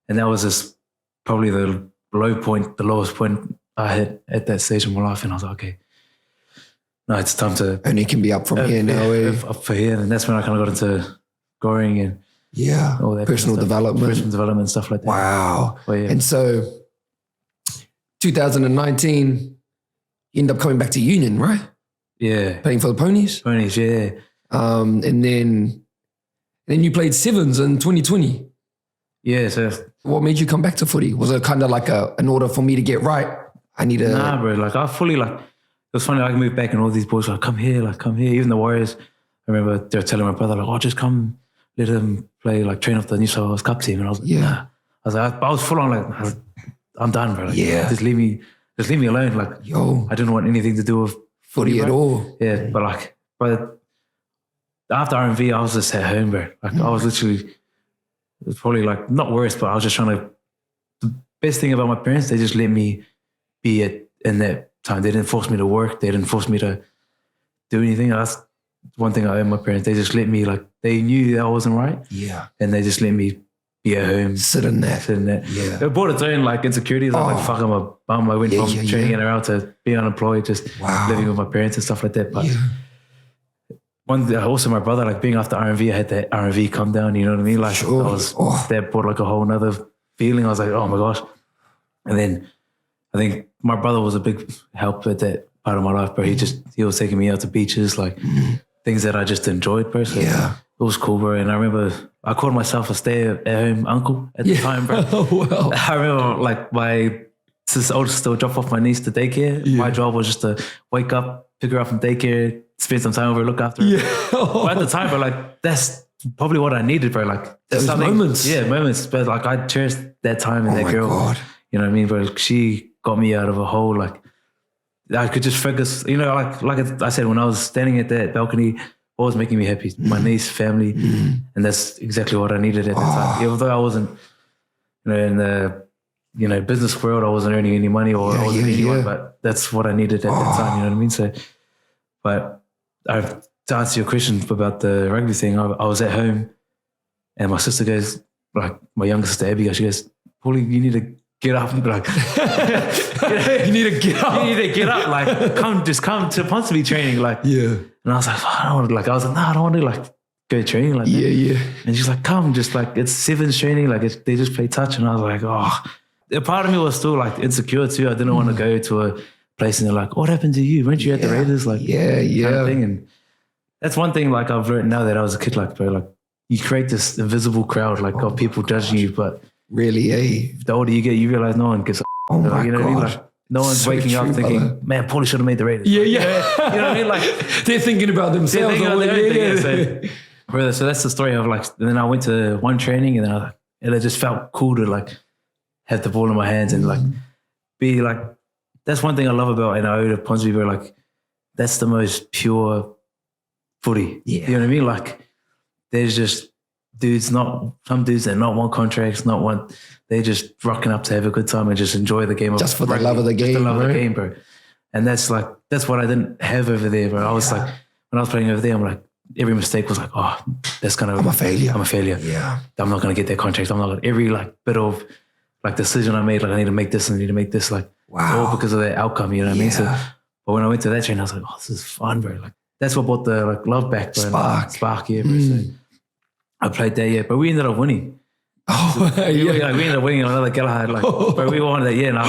that was just probably the lowest point I hit at that stage in my life. And I was like, okay, no, it's time to. And it can be up from here now. Up for here. And that's when I kind of got into growing and all that personal development, stuff like that. Wow. Well, and so 2019, you end up coming back to Union, right? Playing for the Ponies? Ponies, yeah. And then you played Sevens in 2020. Yeah, so... What made you come back to footy? Was it kind of like in order for me to get right, I need to... Nah, bro. Like, I fully, like... It was funny, like, I moved back and all these boys were like, come here. Even the Warriors, I remember they were telling my brother, like, oh, just come, let him play, like, train off the New South Wales Cup team. And I was like, nah. I was like, I was full on, like, I'm done, bro. Like, just leave me alone. Like, I didn't want anything to do with footy at all. But like, but after R&V, I was just at home, bro. Like I was literally, it was probably like not worse, but I was just trying to. The best thing about my parents, they just let me be in that time. They didn't force me to work. They didn't force me to do anything. That's one thing I owe my parents. They just let me, like, they knew that I wasn't right. Yeah. And they just let me be at home. Sit in that. Yeah. It brought its own like insecurities. I was like, fuck, I'm a bum. I went from training NRL to being unemployed, just living with my parents and stuff like that. But also my brother, like being after R&V, I had that R&V come down, you know what I mean? Like that brought like a whole nother feeling. I was like, oh my gosh. And then I think my brother was a big help at that part of my life, bro. He was taking me out to beaches, like things that I just enjoyed, bro. So it was cool, bro. And I remember I called myself a stay-at-home uncle at the time, bro. Wow. I remember like my oldest still drop off my niece to daycare. My job was just to wake up, pick her up from daycare, spend some time over her, look after her. But at the time, bro, like that's probably what I needed, bro. Like those moments. Yeah, moments. But like I cherished that time and that girl. God. You know what I mean, bro? She got me out of a hole. Like I could just focus, you know, like I said, when I was standing at that balcony, what was making me happy? My niece, family. And that's exactly what I needed at that time. Although I wasn't, you know, in the, business world, I wasn't earning any money or I wasn't anyone, but that's what I needed at that time, you know what I mean? So, but to answer your question about the rugby thing, I was at home and my sister goes, like my younger sister, Abby, she goes, Paulie, you need to get up and be like, you need to get up. You need to get up, like come to Ponsonby training, like. Yeah. And I was like, I don't want to, like, nah, I don't want to like go training like that. And she's like, come, just like it's sevens training, like they just play touch. And I was like, a part of me was still like insecure too. I didn't want to go to a place and they're like, what happened to you? Weren't you at the Raiders? Like, kind of thing. And that's one thing like I've learned now that I was a kid, like, bro, like you create this invisible crowd like of people judging you, but really, the older you get, you realize no one gives a you know what I mean? Like, no one's waking up thinking, man, Paulie should have made the Raiders. Yeah. You know what I mean? Like they're thinking about themselves. So that's the story of like, and then I went to one training and then it just felt cool to like have the ball in my hands and like be like, that's one thing I love about, and I owe to Ponsonby, bro, like that's the most pure footy. You know what I mean? Like there's just some dudes that not want contracts, they're just rocking up to have a good time and just enjoy the game. Just for the love of the game. Just the love of the game, bro. And that's what I didn't have over there, bro. I was like, when I was playing over there, I'm like, every mistake was like, that's kind of, I'm a failure. Yeah. I'm not going to get that contract. I'm not going to, every like bit of like decision I made, like I need to make this and I need to make this, like all because of that outcome, you know what I mean? So, but when I went to that train, I was like, this is fun, bro. Like that's what brought the like love back, bro. Spark, yeah, bro. So I played that, but we ended up winning. We ended up winning another Galahad, like, bro, we won that year, and I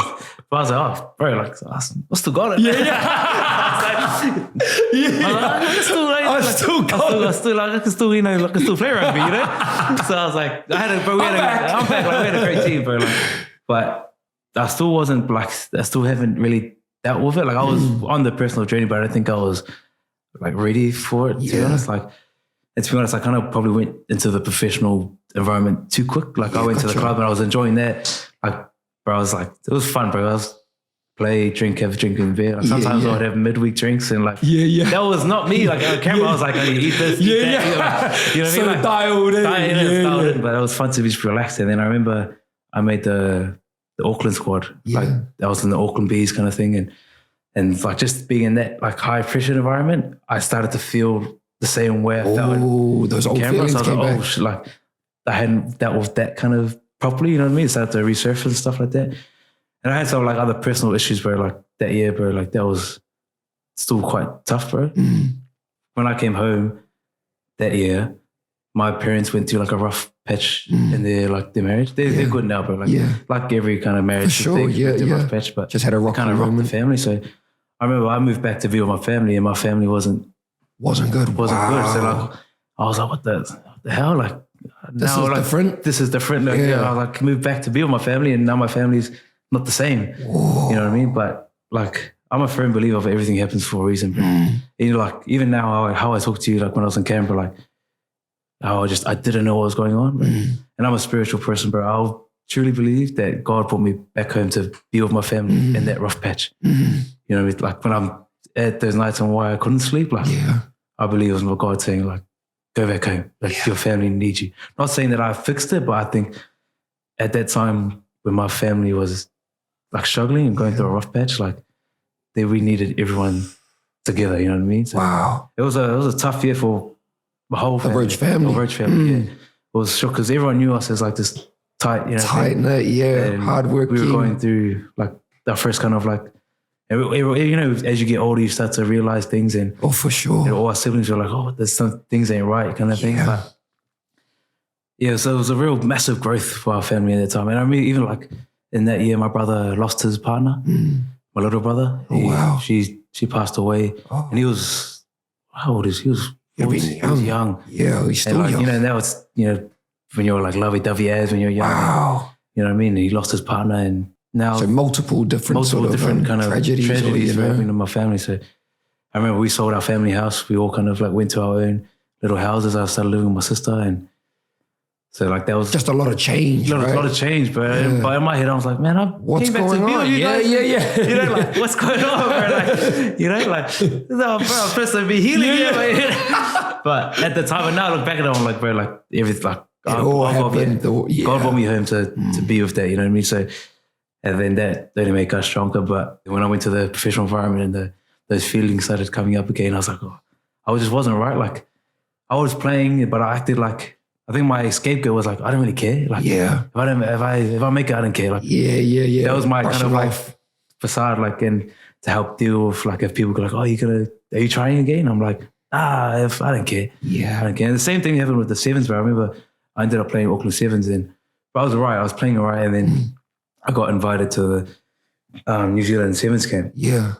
was like, bro, like, I still got it. I can still play rugby, you know? So I was like, I'm back, like, we had a great team, bro. Like, but I still wasn't, like, I still haven't really dealt with it. Like, I was on the personal journey, but I don't think I was, like, ready for it, to be honest. Like, and to be honest, I kind of probably went into the professional environment too quick. Like I went to the club and I was enjoying that. Like, bro, I was like, it was fun, bro. I was have a drink in beer. Like, sometimes I would have midweek drinks and like, that was not me. Like on camera, I was like, you eat this, eat that. You know what I mean? Like, dialed in. But it was fun to just relax. And then I remember I made the Auckland squad. Like I was in the Auckland Bees kind of thing. And like just being in that like high pressure environment, I started to feel the same way I felt. Those old feelings came back. Like I hadn't dealt with that kind of properly, you know what I mean? It started to resurface and stuff like that. And I had some like other personal issues, bro, like that year, bro, like that was still quite tough, bro. When I came home that year, my parents went through like a rough patch in their marriage. They're good now, bro. Like every kind of marriage. For sure, rough patch, but just had a rock kind of rocked the family. So I remember I moved back to be with my family and my family wasn't good. So like I was like, what the hell? Like this is different. This is different. Like, I like moved back to be with my family and now my family's not the same. Whoa. You know what I mean? But like I'm a firm believer of everything happens for a reason. You know, like even now how I talk to you, like when I was in Canberra, like I didn't know what was going on. And I'm a spiritual person, bro. I truly believe that God brought me back home to be with my family in that rough patch. You know what I mean? Like when I'm at those nights on why I couldn't sleep, like I believe it was my God saying like, go back home. Like your family needs you. Not saying that I fixed it, but I think at that time when my family was like struggling and going through a rough patch, like we needed everyone together, you know what I mean? So Wow. It was a tough year for the whole family. Roache family. The Roache family, yeah. It was shock because everyone knew us as like this tight, you know. Tight knit, hard working. We were going through like our first kind of like, you know, as you get older, you start to realize things, and for sure. You know, all our siblings were like, oh, there's some things ain't right, kind of thing. But yeah, so it was a real massive growth for our family at that time. And I mean, even like in that year, my brother lost his partner, my little brother. Wow. She passed away, and he was, how old is he? He was young. Yeah, he's still like, young. You know, now it's, you know, when you're like lovey-dovey as when you're young. Wow. You know what I mean? And he lost his partner, and now so multiple different kind of tragedies happening in my family. So I remember we sold our family house. We all kind of like went to our own little houses. I started living with my sister, and so like that was just a lot of change. A lot of change, bro. Yeah. But in my head, I was like, man, what's going on? Yeah. You know, like what's going on, bro? Like, you know, like no, bro, I'm supposed to be healing here, but at the time, and now I look back at it, I'm like, bro, like everything, like God brought me home to be with that. You know what I mean? So. And then that only made us stronger. But when I went to the professional environment and those feelings started coming up again, I was like, oh, I just wasn't right. Like I was playing, but I acted like, I think my scapegoat was like, I don't really care. Like, if I make it, I don't care. Like, That was my kind of like facade, like, and to help deal with like if people go like, oh, are you trying again? I'm like, I don't care. I don't care. And the same thing happened with the Sevens, bro. I remember I ended up playing Auckland Sevens, and but I was alright. I was playing alright, and then I got invited to the New Zealand Sevens camp. Yeah.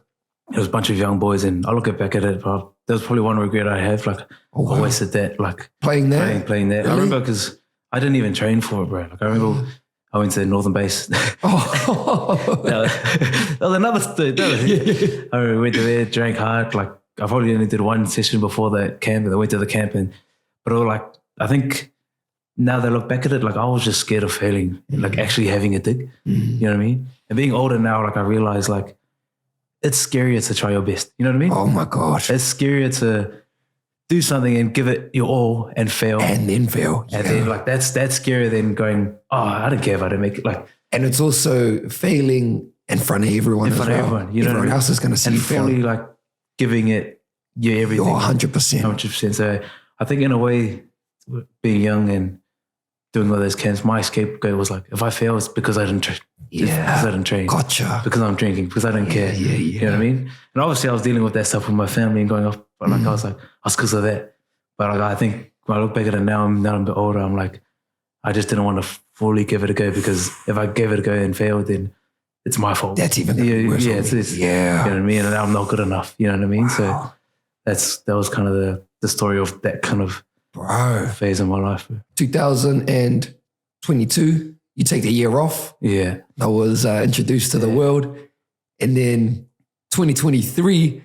There was a bunch of young boys, and I look back at it, but there was probably one regret I have. Like, I wasted that, like playing that. Playing that. Really? I remember because I didn't even train for it, bro. Like, I remember I went to the Northern Base. That was another story. I remember we went to there, drank hard. Like, I probably only did one session before that camp, and I went to the camp, but all like, I think. Now that I look back at it, like I was just scared of failing, like actually having a dig. You know what I mean? And being older now, like I realize like it's scarier to try your best. You know what I mean? Oh my gosh. It's scarier to do something and give it your all and fail. And then fail. And then like that's scarier than going, oh, I don't care if I don't make it. Like, and it's also failing in front of everyone. In front of everyone. You know everyone else is going to see you fail. And fully like giving it everything. You're 100%. 100%. So I think in a way, being young and doing all those camps, my scapegoat was like, if I fail, it's because I didn't train. Because I didn't train. Gotcha. Because I'm drinking. Because I don't care. You know what I mean? And obviously I was dealing with that stuff with my family and going off, but like I was like, that's because of that. But like I think when I look back at it now, I'm a bit older, I'm like, I just didn't want to fully give it a go, because if I gave it a go and failed, then it's my fault. That's even worse. You know what I mean? And I'm not good enough. You know what I mean? Wow. So that was kind of the story of that kind of phase in my life. 2022, you take the year off. Yeah. I was introduced to the world. And then 2023,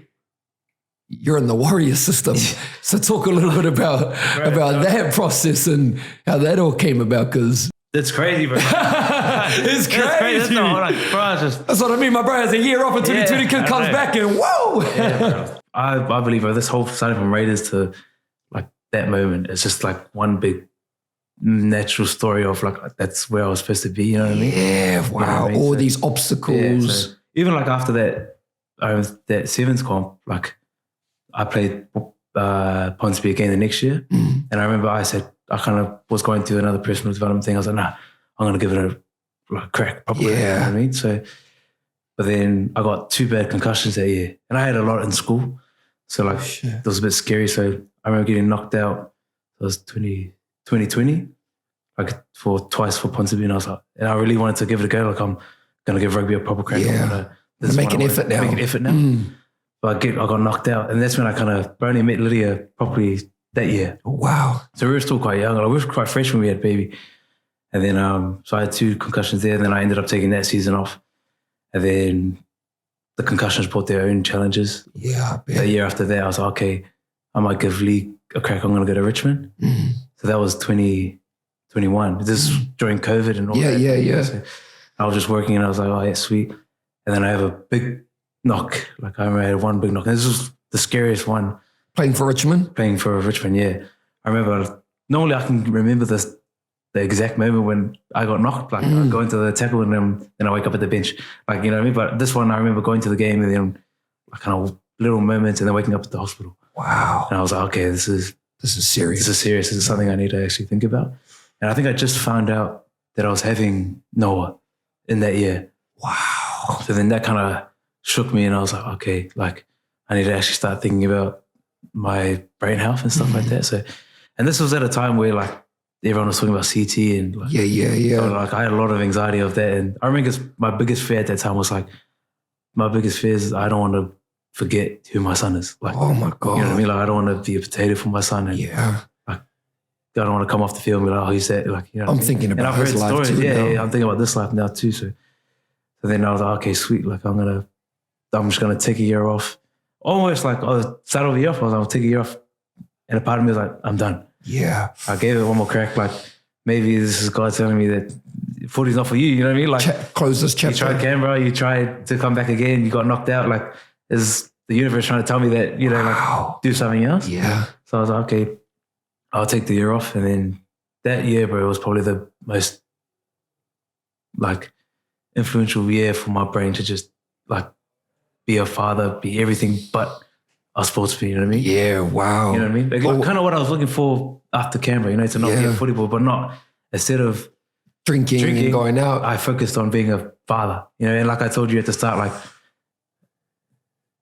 you're in the Warriors system. So talk a little bit about that process and how that all came about, because it's crazy, bro. It's crazy. That's what I mean. My bro has a year off in 2020, comes back and whoa. Yeah, I believe this whole starting from Raiders to like that moment, it's just like one big natural story of like, that's where I was supposed to be, you know what I mean? Yeah, wow. You know what I mean? All these obstacles. Yeah, so even like after that Sevens comp, like I played Ponsonby again the next year. And I remember I kind of was going through another personal development thing. I was like, nah, I'm going to give it a crack. Proper crack, you know what I mean? So, but then I got 2 bad concussions that year, and I had a lot in school. So like, it was a bit scary. So I remember getting knocked out. It was 2020, like twice for Ponsonby, and I was like, and I really wanted to give it a go. Like, I'm going to give rugby a proper crack. Yeah. Make an effort now. But I got knocked out, and that's when I kind of only met Lydia properly that year. Wow. So we were still quite young. Like, we were quite fresh when we had baby. And then, so I had 2 concussions there, and then I ended up taking that season off. And then the concussions brought their own challenges. Yeah. The year after that, I was like, okay, I might give league a crack. I'm going to go to Richmond. So that was 2021. This is during COVID and all that. Yeah. So I was just working, and I was like, oh, yeah, sweet. And then I have a big knock. Like, I remember I had one big knock. And this was the scariest one. Playing for Richmond, yeah. I I remember, normally I can remember the exact moment when I got knocked, like I go into the tackle and then I wake up at the bench. Like, you know what I mean? But this one, I remember going to the game and then like kind of little moments and then waking up at the hospital. Wow. And I was like, okay, this is serious. This is serious. This is something I need to actually think about. And I think I just found out that I was having Noah in that year. Wow. So then that kind of shook me and I was like, okay, like I need to actually start thinking about my brain health and stuff like that. So, and this was at a time where like everyone was talking about CT and like, so like I had a lot of anxiety of that. And I remember my biggest fear at that time was like, my biggest fear is I don't want to forget who my son is. Like, oh my God. You know what I mean? Like I don't want to be a potato for my son. And like, I don't want to come off the field and be like, oh, he's that. Like, you know, I'm thinking about his life too. Yeah, I'm thinking about this life now too. So then I was like, okay, sweet. Like I'm just gonna take a year off. Almost like start of the year off. I'll take a year off. And a part of me was like, I'm done. Yeah. I gave it one more crack. Like maybe this is God telling me that footy's not for you. You know what I mean? Like close this chapter. You tried Canberra. You tried to come back again. You got knocked out. Like is the universe trying to tell me that, you know, like do something else? Yeah. So I was like, okay, I'll take the year off. And then that year, bro, was probably the most like influential year for my brain to just like be a father, be everything but a sportsman, you know what I mean? Yeah, wow. You know what I mean? Like kind of what I was looking for after Canberra, you know, to not be a footy ball, but not, instead of drinking and going out, I focused on being a father, you know, and like I told you at the start, like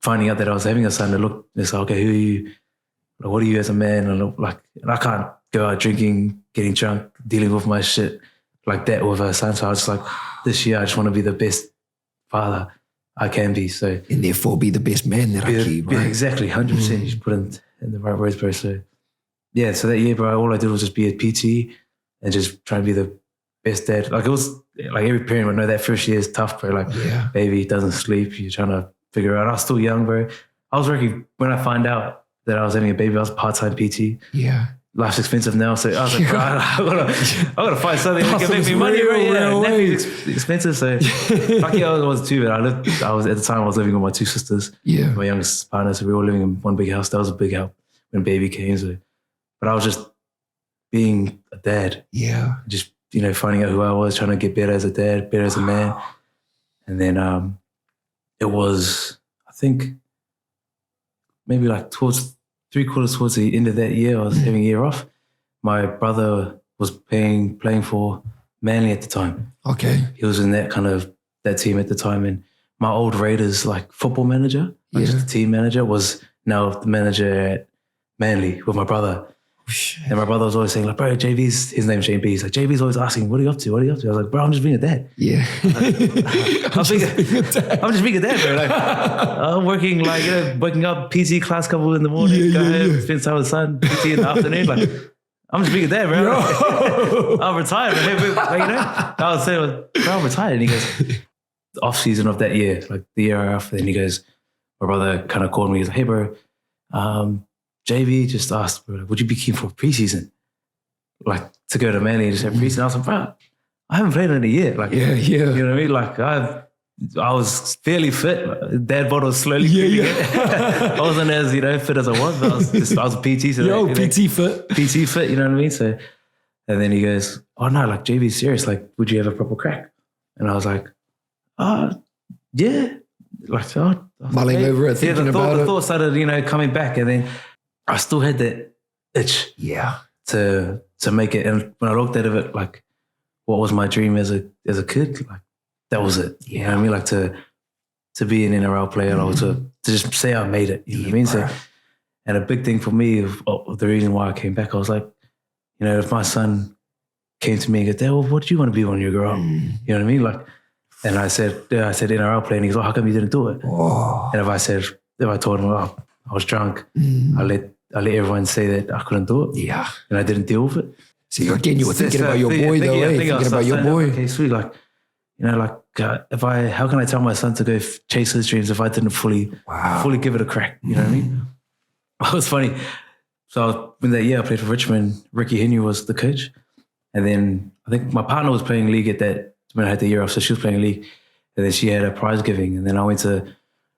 finding out that I was having a son, it's like, okay, who are you? Like, what are you as a man? And like, and I can't go out drinking, getting drunk, dealing with my shit like that with a son. So I was just like, this year I just want to be the best father I can be. So and therefore be the best man that I keep, right? Yeah, exactly, 100%. You should put in the right words, bro. So yeah, so that year, bro, all I did was just be a PT and just try and be the best dad. Like it was like every parent would know that first year is tough, bro. Like baby doesn't sleep, you're trying to figure out. I was still young, bro. I was working when I found out that I was having a baby. I was part-time PT. Yeah. Life's expensive now, so I was like, bro, I gotta find something that can make me money, bro. Nappy's expensive, so fuck yeah, I was too. But I was at the time I was living with my two sisters, my youngest partner, so we were all living in one big house. That was a big help when baby came. So, but I was just being a dad, just you know finding out who I was, trying to get better as a dad, better as a man, and then it was I think maybe like towards 3/4 towards the end of that year, I was having a year off. My brother was playing for Manly at the time. Okay. He was in that team at the time. And my old Raiders like football manager, just the team manager, was now the manager at Manly with my brother. And my brother was always saying like, bro, his name's JB. He's like, JB's always asking, what are you up to? What are you up to? I was like, bro, I'm just being a dad. Yeah. I'm just being a dad, bro. Like, I'm working like, you know, waking up, PT class couple in the morning, go home, spend time with the son, PT in the afternoon. Like, I'm just being a dad, bro. I'm retired, bro. Like, you know, I was saying, bro, I'm retired. And he goes, off season of that year, like the year after, then he goes, my brother kind of called me. He's like, hey, bro, JB just asked, bro, would you be keen for preseason? Like to go to Manly and just have preseason? I was like, bro, I haven't played in a year. Like, you know what I mean? Like I was fairly fit. Like, dad bod was slowly I wasn't as, you know, fit as I was, but I was a PT. So PT fit. PT fit, you know what I mean? So, and then he goes, oh no, like JB's serious. Like, would you have a proper crack? And I was like, yeah. Like, mulling over it, thinking about it. The thought started, you know, coming back, and then I still had that itch, to make it. And when I looked at it, like, what was my dream as a kid? Like, that was it. You know what I mean? Like to be an NRL player, or to just say I made it. You know what I mean? So, and a big thing for me of the reason why I came back, I was like, you know, if my son came to me and goes, Dad, well, what do you want to be when you grow up? You know what I mean? Like, and I said NRL player, and he goes, oh, how come you didn't do it? Oh. And if I told him, oh, I was drunk, I let everyone say that I couldn't do it. Yeah. And I didn't deal with it. See, again, you were thinking about your boy, though, eh? Thinking about your boy. Okay, sweet. Like, you know, like, how can I tell my son to go chase his dreams if I didn't fully give it a crack? You know what I mean? It was funny. So in that year, I played for Richmond. Ricky Henry was the coach. And then I think my partner was playing league at that, when I had the year off, so she was playing league. And then she had a prize giving. And then I went to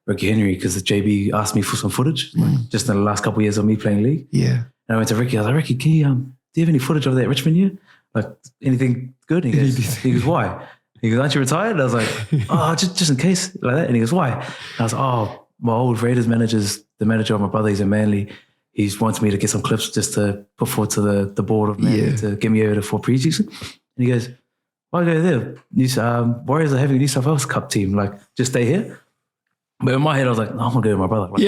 Ricky Henry because the JB asked me for some footage, like just in the last couple of years of me playing league. Yeah. And I went to Ricky. I was like, Ricky, can you, do you have any footage of that Richmond year? Like anything good? And he goes, why? He goes, aren't you retired? And I was like, oh, just in case, like that. And he goes, why? And I was like, oh, my old Raiders manager's the manager of my brother. He's in Manly. He wants me to get some clips just to put forward to the board of Manly to get me over for pre-season. And he goes, why go there? Warriors are having a New South Wales Cup team. Like, just stay here. But in my head, I was like, no, I'm going to go with my brother. Like,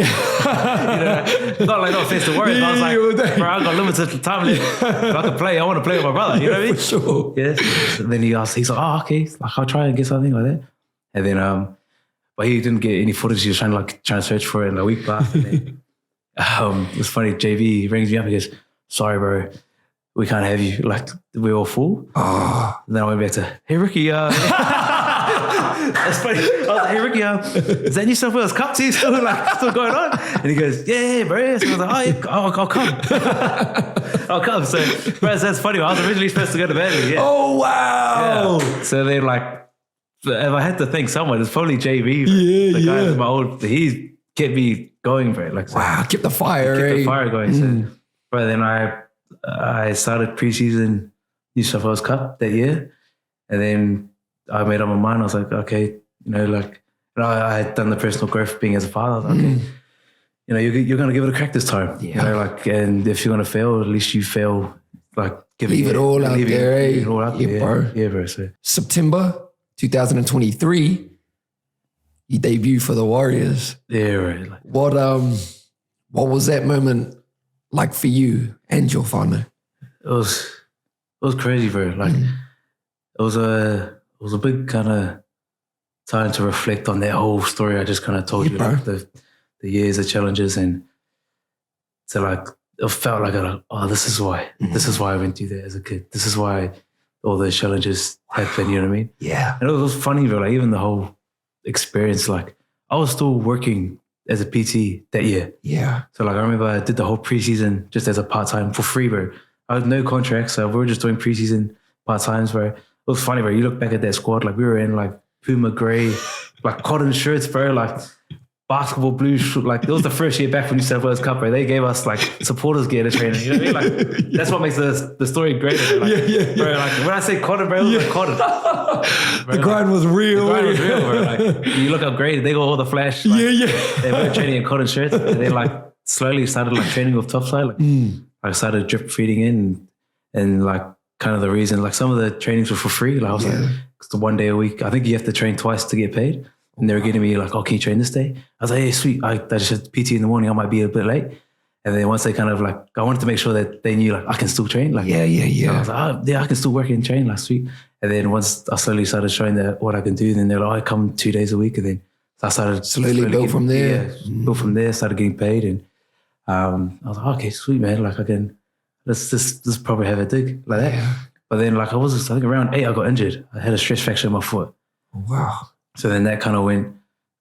not like no offense to Warriors, but I was like, bro, I've got limited time left. If I can play, I want to play with my brother. You know what I mean? For sure. Yeah. So then he's like, oh, okay. Like, I'll try and get something like that. And then, but he didn't get any footage. He was trying to search for it in a week back. And then, it's funny, JV rings me up and goes, sorry, bro, we can't have you. Like, we're all full. Oh. And then I went back to, hey, Ricky, that's funny. I was like, hey, Ricky, is that New South Wales Cup team still going on? And he goes, yeah, bro. So I was like, oh, yeah, I'll come. I'll come. So, bro, that's funny. I was originally supposed to go to Manly. Yeah. Oh, wow. Yeah. So then, like, if I had to thank someone, it's probably JV. The guy that's my old, he kept me going, bro. Like, so wow, keep the fire. Kept the fire going. So, bro, then I started preseason New South Wales Cup that year. And then I made up my mind. I was like, okay, I had done the personal growth being as a father. I was like, okay, you're going to give it a crack this time. Yeah. And if you're going to fail, at least you fail, leave it all out there, eh? Leave it all out there, bro. Yeah, bro. So September 2023, you debut for the Warriors. Yeah, right. What was that moment like for you and your father? It was crazy, bro. It was a big kind of time to reflect on that whole story I just kind of told you, the years, the challenges, and to it felt like, this is why. This is why I went through that as a kid. This is why all those challenges happened, you know what I mean? Yeah. And it was funny, bro, even the whole experience, I was still working as a PT that year. Yeah. So I remember I did the whole preseason just as a part-time for free, bro. I had no contract, so we were just doing preseason part-times, bro. It was funny, bro. You look back at that squad, we were in Puma grey, cotton shirts, bro, basketball blue. It was the first year back from New South Wales Cup, bro. They gave us supporters gear to training. You know what I mean? That's what makes the story greater. Bro. Bro, when I say cotton, bro, it was cotton. Bro, the grind was real. The grind was real, bro. You look upgraded. They got all the flash. They were training in cotton shirts, and then slowly started training with topside. I started drip feeding in, and kind of the reason, some of the trainings were for free. I was it's the 1 day a week. I think you have to train twice to get paid. And they were getting me oh, can you train this day? I was like, hey, sweet. I just had PT in the morning. I might be a bit late. And then once they kind of I wanted to make sure that they knew I can still train. So I was like, oh, yeah, I can still work and train. Sweet. And then once I slowly started showing that what I can do, then they're like, I come 2 days a week. And then I started slowly built from there. Yeah, built from there, started getting paid. And I was like, okay, sweet, man. I can, let's probably have a dig like that. Yeah. But then I think around 8, I got injured. I had a stress fracture in my foot. Wow. So then that kind of went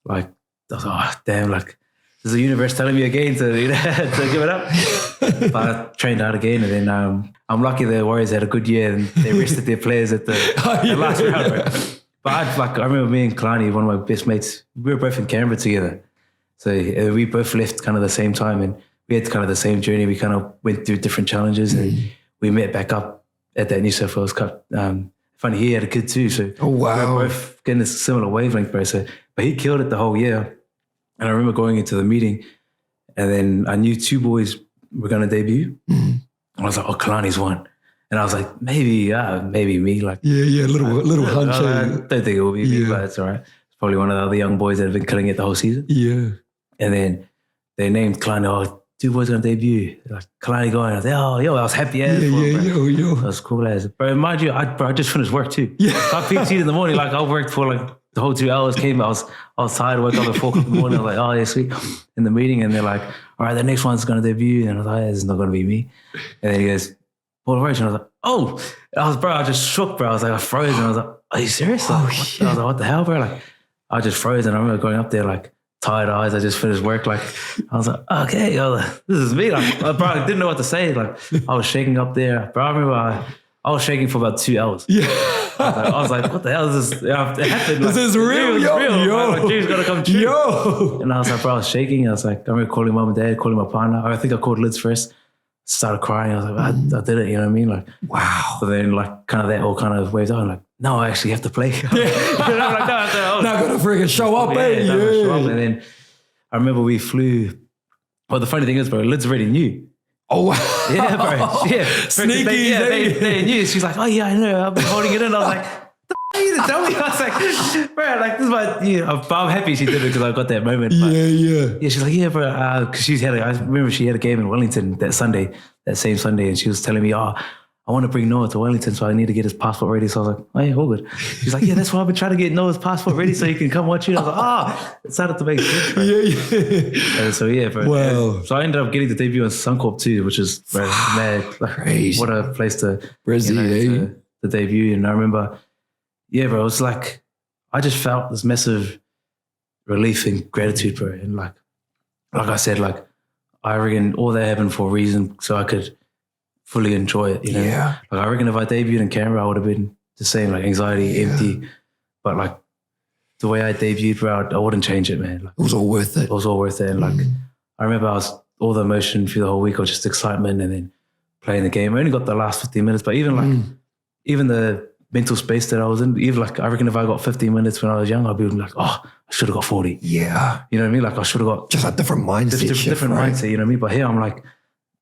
I was like, oh, damn, there's the universe telling me again to give it up. But I trained hard again. And then I'm lucky the Warriors had a good year and they rested their players at the last round. Right? But I remember me and Kalani, one of my best mates, we were both in Canberra together. So we both left kind of the same time and we had kind of the same journey. We kind of went through different challenges and we met back up at that New South Wales Cup. Funny, he had a kid too. So we were both getting a similar wavelength, bro. But he killed it the whole year. And I remember going into the meeting and then I knew 2 boys were going to debut. And I was like, oh, Kalani's one. And I was like, maybe me. Little hunch. I don't think it will be me, but it's all right. It's probably one of the other young boys that have been killing it the whole season. Yeah. And then they named Kalani, 2 boys going to debut. Kalani going, I was like, oh, yo, I was happy as yo. That was cool as. But mind you, I just finished work too. Yeah. I PT'd in the morning, I worked for the whole 2 hours, came, I was tired, woke up at 4 o'clock in the morning, I was like, oh yeah, sweet. In the meeting, and they're like, all right, the next one's going to debut. And I was like, this is not going to be me. And then he goes, Paulie Roache. And I was like, oh. And I just shook, bro. I was like, I froze. And I was like, are you serious? I was like, what the hell, bro? I just froze. And I remember going up there, tired eyes. I just finished work. I was like, okay, this is me. I probably didn't know what to say. I was shaking up there. Bro, I remember I was shaking for about 2 hours. Yeah. I was like, what the hell is this? It happened. This is real, yo. Dream's got to come true. Yo. And I was like, bro, I was shaking. I was like, I remember calling mom and dad, calling my partner. I think I called Liz first. started crying. I was like, I did it, you know what I mean? Like, wow. but then like kind of that all kind of waved on, like, no, I actually have to play. You know, like, no, Now gotta freaking show up, yeah, eh? no, Yeah. show up. And then I remember we flew. Well, the funny thing is, bro, Liz already knew. Oh, wow. Yeah, bro. Yeah. Sneaky. They knew. She's like, oh yeah, I know. I've been holding it in. I was like, you didn't tell me. I was like, bro, like this is my, I'm happy she did it because I got that moment. But Yeah. yeah, she's like, yeah, bro, because I remember she had a game in Wellington that same Sunday, and she was telling me, I want to bring Noah to Wellington, so I need to get his passport ready. So I was like, oh yeah, all good. She's like, yeah, that's why I've been trying to get Noah's passport ready so you can come watch it. I was like, it started to make sense, bro. Yeah. And so yeah, bro. Wow. So I ended up getting the debut in Suncorp too, which is mad. Like, crazy. what a place to Brazil, to debut. And I remember, yeah, bro, it was like, I just felt this massive relief and gratitude, bro. And like I said, like, I reckon all that happened for a reason so I could fully enjoy it, you know? Yeah. Like, I reckon if I debuted in Canberra, I would have been the same, like anxiety, empty. But like the way I debuted, bro, I wouldn't change it, man. Like, It was all worth it. it was all worth it. And like, I remember all the emotion through the whole week of just excitement and then playing the game. I only got the last 15 minutes, but even the mental space that I was in, even like, I reckon if I got 15 minutes when I was young, I'd be like, I should have got 40. Yeah. You know what I mean? Like, I should have got Just a different mindset. different mindset, you know what I mean? But here I'm like,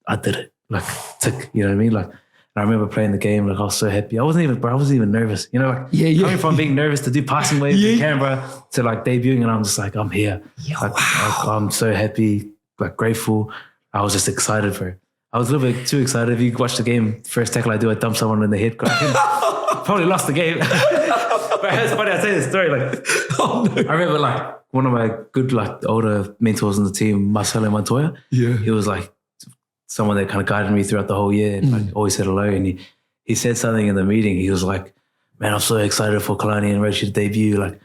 I did it. Like, tick, you know what I mean? Like, and I remember playing the game, like, I was so happy. I wasn't even nervous, you know? Like, coming from being nervous to do passing waves in Canberra to like debuting, and I'm just like, I'm here. Yeah, Like, I'm so happy, like grateful. I was just excited for it. I was a little bit too excited. If you watch the game, first tackle I do, I dump someone in the head. Probably lost the game. But it's funny, I tell you the story. Like, I remember like one of my good like older mentors in the team, Marcelo Montoya. Yeah. He was like someone that kind of guided me throughout the whole year and like always said hello. And he said something in the meeting. He was like, man, I'm so excited for Kalani and Roache to debut. Like,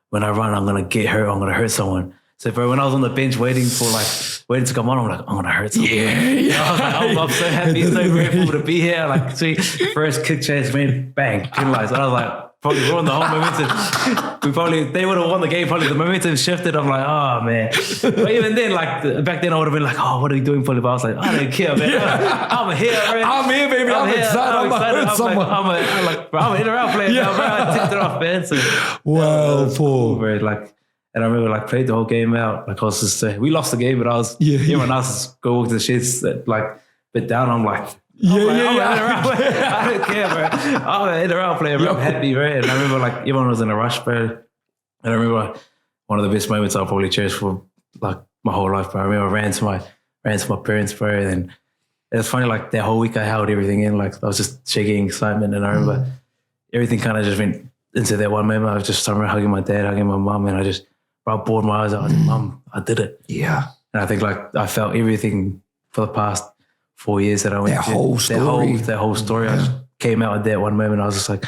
when I run, I'm going to get hurt. I'm going to hurt someone. So, bro, when I was on the bench waiting to come on, I'm like, I'm going to hurt someone. Yeah. I was like, I'm so happy, so grateful to be here. Like, sweet, first kick chase, man, bang, penalized. I was like, probably ruined the whole momentum. They would have won the game. Probably the momentum shifted. I'm like, oh man. But even then, like back then, I would have been like, oh, what are you doing, Paulie? But I was like, I don't care, man. I'm here, man. I'm here, baby. I'm excited. I'm excited. I'm an NRL player now, bro. I ticked it off, man. So, wow, Paul. Cool, bro. Like, and I remember like played the whole game out. Like, I was just, we lost the game, but I was, everyone else go walk to the sheds that like bit down. I'm like, I'm I don't care, bro. I'm an NRL player, bro. I'm happy, bro. And I remember like everyone was in a rush, bro. And I remember one of the best moments I'll probably cherish for like my whole life, bro. I remember I ran to my parents, bro. And it's funny, like that whole week I held everything in. Like, I was just shaking excitement. And I remember everything kind of just went into that one moment. I was just hugging my dad, hugging my mum, and I bored my eyes out. I was like, Mum, I did it. Yeah. And I think like I felt everything for the past 4 years that I went through. That whole story. I just came out at that one moment. I was like,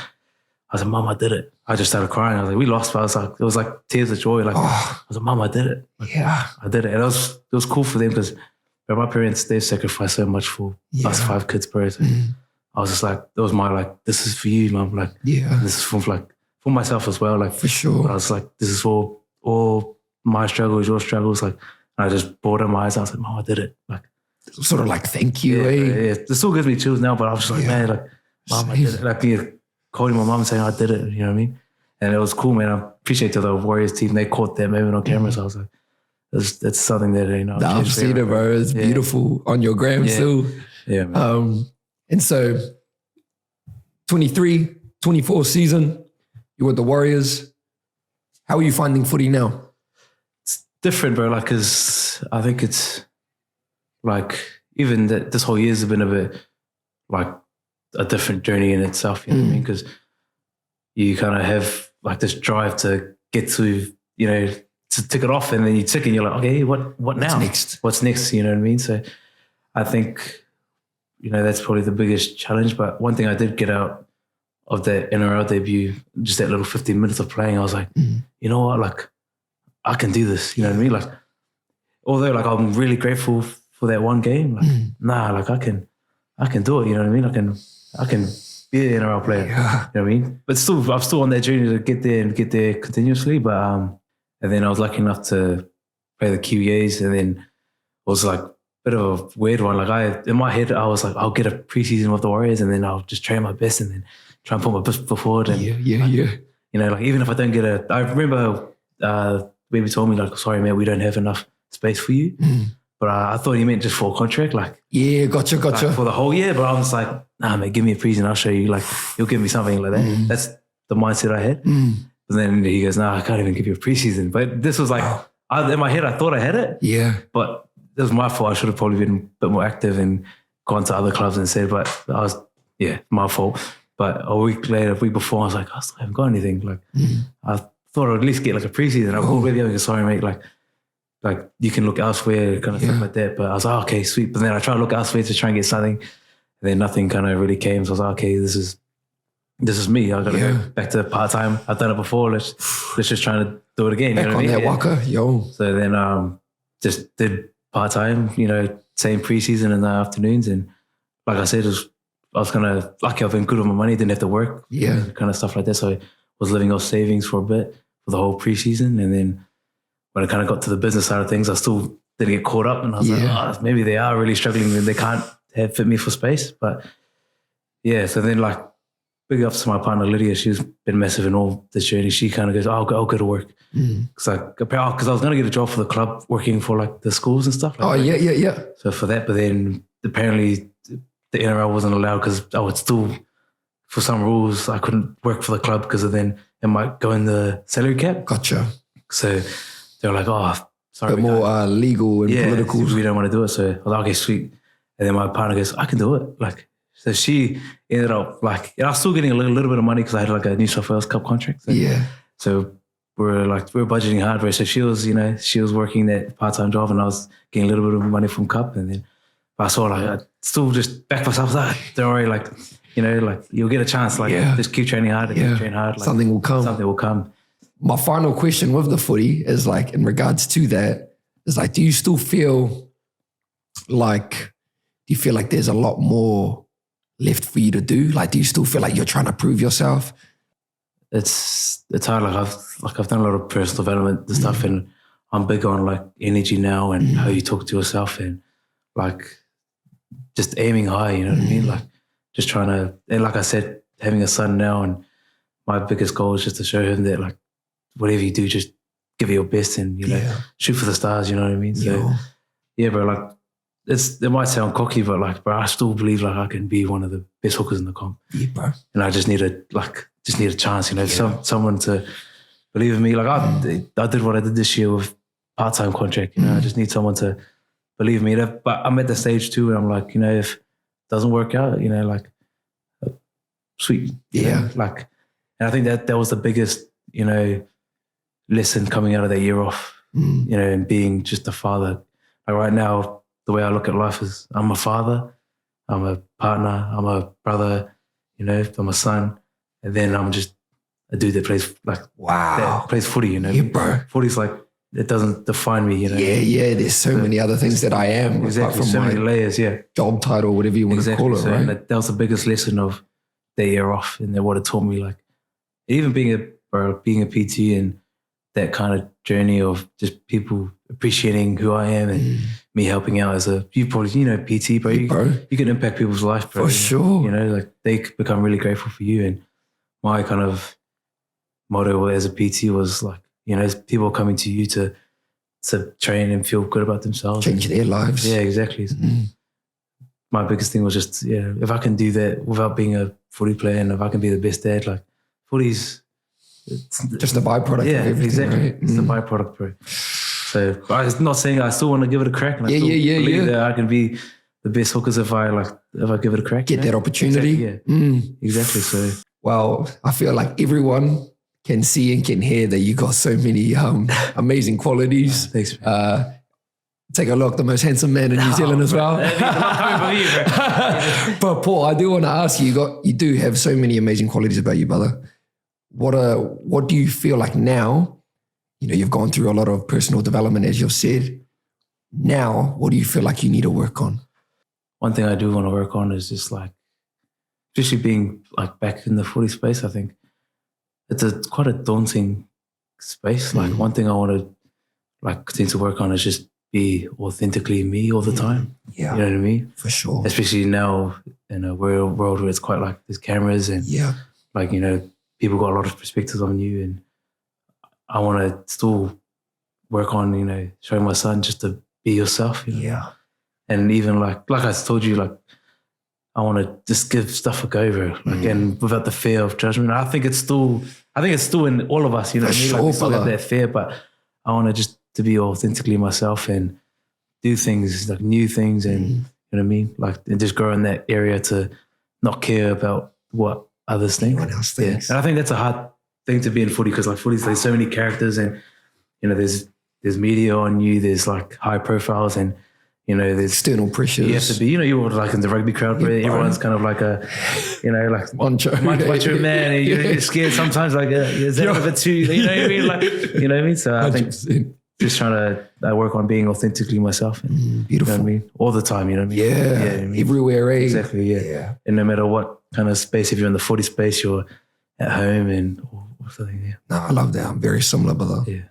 Mum, I did it. I just started crying. I was like, we lost, but it was like tears of joy. Like, I was like, Mum, I did it. Like, I did it. And it was cool for them because my parents, they've sacrificed so much for us 5 kids, bro. So I was just like, that was my like, this is for you, Mum. Like, this is for myself as well. Like, for sure. I was like, this is for all my struggles, your struggles. Like, and I just brought in my eyes. I was like, Mum, I did it. Like, sort of like, thank you. It still gives me chills now, but I was just like, man, like, Mum, I did it. Like, calling my mum and saying I did it, you know what I mean? And it was cool, man. I appreciate the Warriors team. They caught that moment on camera, so I was like, that's something that, you know. I've seen it, bro. It's beautiful on your gram too. Yeah, man. And so 23, 24 season, you were the Warriors. How are you finding footy now? It's different, bro. Like, cause I think it's like, even that this whole year's been a bit like a different journey in itself, you know what I mean? Because you kind of have like this drive to get to, you know, to tick it off, and then you tick and you're like, okay, what now? What's next? You know what I mean? So I think, you know, that's probably the biggest challenge. But one thing I did get out of that NRL debut, just that little 15 minutes of playing, I was like, you know what? Like, I can do this. You know what I mean? Like, although like I'm really grateful for that one game, like, like I can do it. You know what I mean? I can be an NRL player. Yeah. You know what I mean? But still, I'm still on that journey to get there continuously. But and then I was lucky enough to play the QEAs, and then was like bit of a weird one. Like in my head, I was like, I'll get a preseason with the Warriors and then I'll just train my best and then try and put my best foot forward. And Yeah. you know, like even if I don't get I remember Baby told me like, sorry man, we don't have enough space for you. But I thought he meant just for a contract, like Gotcha. like for the whole year. But I was like, nah man, give me a preseason, I'll show you. Like you'll give me something like that. That's the mindset I had. But then he goes, nah, I can't even give you a preseason. But this was like, in my head, I thought I had it. Yeah. But it was my fault. I should have probably been a bit more active and gone to other clubs instead. But my fault. But a week before, I was like, I still haven't got anything. Like I thought I'd at least get like a preseason. I called Baby up and go, sorry mate, like you can look elsewhere, kind of stuff like that. But I was like, okay, sweet. But then I tried to look elsewhere to try and get something. And then nothing kind of really came. So I was like, okay, this is me. I gotta go back to part-time. I've done it before. Let's just try to do it again. Back you know on what I mean? that waka, yo. So then just did part-time, you know, same preseason in the afternoons. And like I said, I was kind of lucky. I've been good with my money, didn't have to work. Yeah. Kind of stuff like that. So I was living off savings for a bit for the whole preseason. And then when I kind of got to the business side of things, I still didn't get caught up. And I was like, maybe they are really struggling and they can't fit me for space. But yeah, so then like big ups to my partner Lydia. She's been massive in all this journey. She kind of goes, I'll go to work. Because I was going to get a job for the club working for like the schools and stuff. Like yeah. So for that, but then apparently the NRL wasn't allowed because I would still, for some rules, I couldn't work for the club because then it might go in the salary cap. Gotcha. So they were like, oh, sorry. But more legal and political. We don't want to do it. So I was like, okay, sweet. And then my partner goes, I can do it. Like, so she ended up like, I was still getting a little bit of money because I had like a New South Wales Cup contract. So we were budgeting hard for it. So she was working that part-time job and I was getting a little bit of money from Cup. And then I saw like, I still just back myself like, don't worry, like, you know, like you'll get a chance. Like just keep training hard and keep training hard. Like, Something will come. My final question with the footy is like, in regards to that, is like, do you feel like there's a lot more left for you to do? Like, do you still feel like you're trying to prove yourself? It's hard. Like I've done a lot of personal development and stuff, and I'm big on like energy now and how you talk to yourself and like just aiming high. You know what I mean? Like just trying to, and like I said, having a son now, and my biggest goal is just to show him that like whatever you do, just give it your best and you know shoot for the stars. You know what I mean? So yeah, bro. Like it might sound cocky, but like, bro, I still believe like I can be one of the best hookers in the comp. Yeah, bro. And I just need a chance, you know, someone to believe in me. Like I did what I did this year with part-time contract, you know, I just need someone to believe in me. But I'm at the stage too, and I'm like, you know, if it doesn't work out, you know, like, sweet. You know, like, and I think that was the biggest, you know, lesson coming out of that year off, you know, and being just a father. Like right now, the way I look at life is I'm a father, I'm a partner, I'm a brother, you know, I'm a son. And then I'm just a dude that plays like, that plays footy, you know. Yeah, bro. Footy's like, it doesn't define me, you know. Yeah. There's so many other things that I am. Exactly, from so many layers, job title, whatever you want to call it, so, right? That was the biggest lesson of the year off, and what it taught me, like, even being a PT and that kind of journey of just people appreciating who I am and me helping out as you probably, you know, PT, bro. You can impact people's life, bro. For sure. You know, like they become really grateful for you. And my kind of motto as a PT was like, you know, people coming to you to train and feel good about themselves. Change their lives. Yeah, exactly. My biggest thing was just, if I can do that without being a footy player and if I can be the best dad, like footy's just a byproduct of everything, exactly. right? It's the byproduct, bro. So I'm not saying I still want to give it a crack. And I still believe that I can be the best hookers if I give it a crack. Get that opportunity. Exactly, exactly. So, well, I feel like everyone can see and can hear that you got so many amazing qualities. Thanks, man. Take a look, the most handsome man in New Zealand as well. But Paul, I do want to ask you, you do have so many amazing qualities about you, brother. What do you feel like now? You know, you've gone through a lot of personal development, as you've said. Now, what do you feel like you need to work on? One thing I do want to work on is just like, especially being like back in the footy space, I think it's quite a daunting space. Like one thing I want to like continue to work on is just be authentically me all the time. Yeah. You know what I mean? For sure. Especially now in a world where it's quite like there's cameras and like, you know, people got a lot of perspectives on you, and I want to still work on, you know, showing my son just to be yourself. You know? Yeah. And even like I told you, like, I want to just give stuff a go, bro. Like, and without the fear of judgment. I think it's still in all of us, you know what I mean? Like, we still have that fear, but I want to just to be authentically myself and do things, like new things, and you know what I mean? Like, and just grow in that area to not care about what others think. Anyone else thinks. And I think that's a hard thing to be in footy, because like footy, there's so many characters, and you know, there's media on you, there's like high profiles, and you know, there's external pressures. You have to be, you know, you're like in the rugby crowd where everyone's kind of like a, you know, like macho man, and you get scared sometimes, like, is that a bit too, you know what I mean? Like, you know what I mean? So I 100%. Think just trying to work on being authentically myself. And, beautiful. You know what I mean? All the time, you know what I mean? Yeah. You know what I mean? Everywhere, eh? Exactly, yeah. And no matter what kind of space, if you're in the footy space, you're at home and or something, yeah. No, I love that. I'm very similar, brother. Yeah.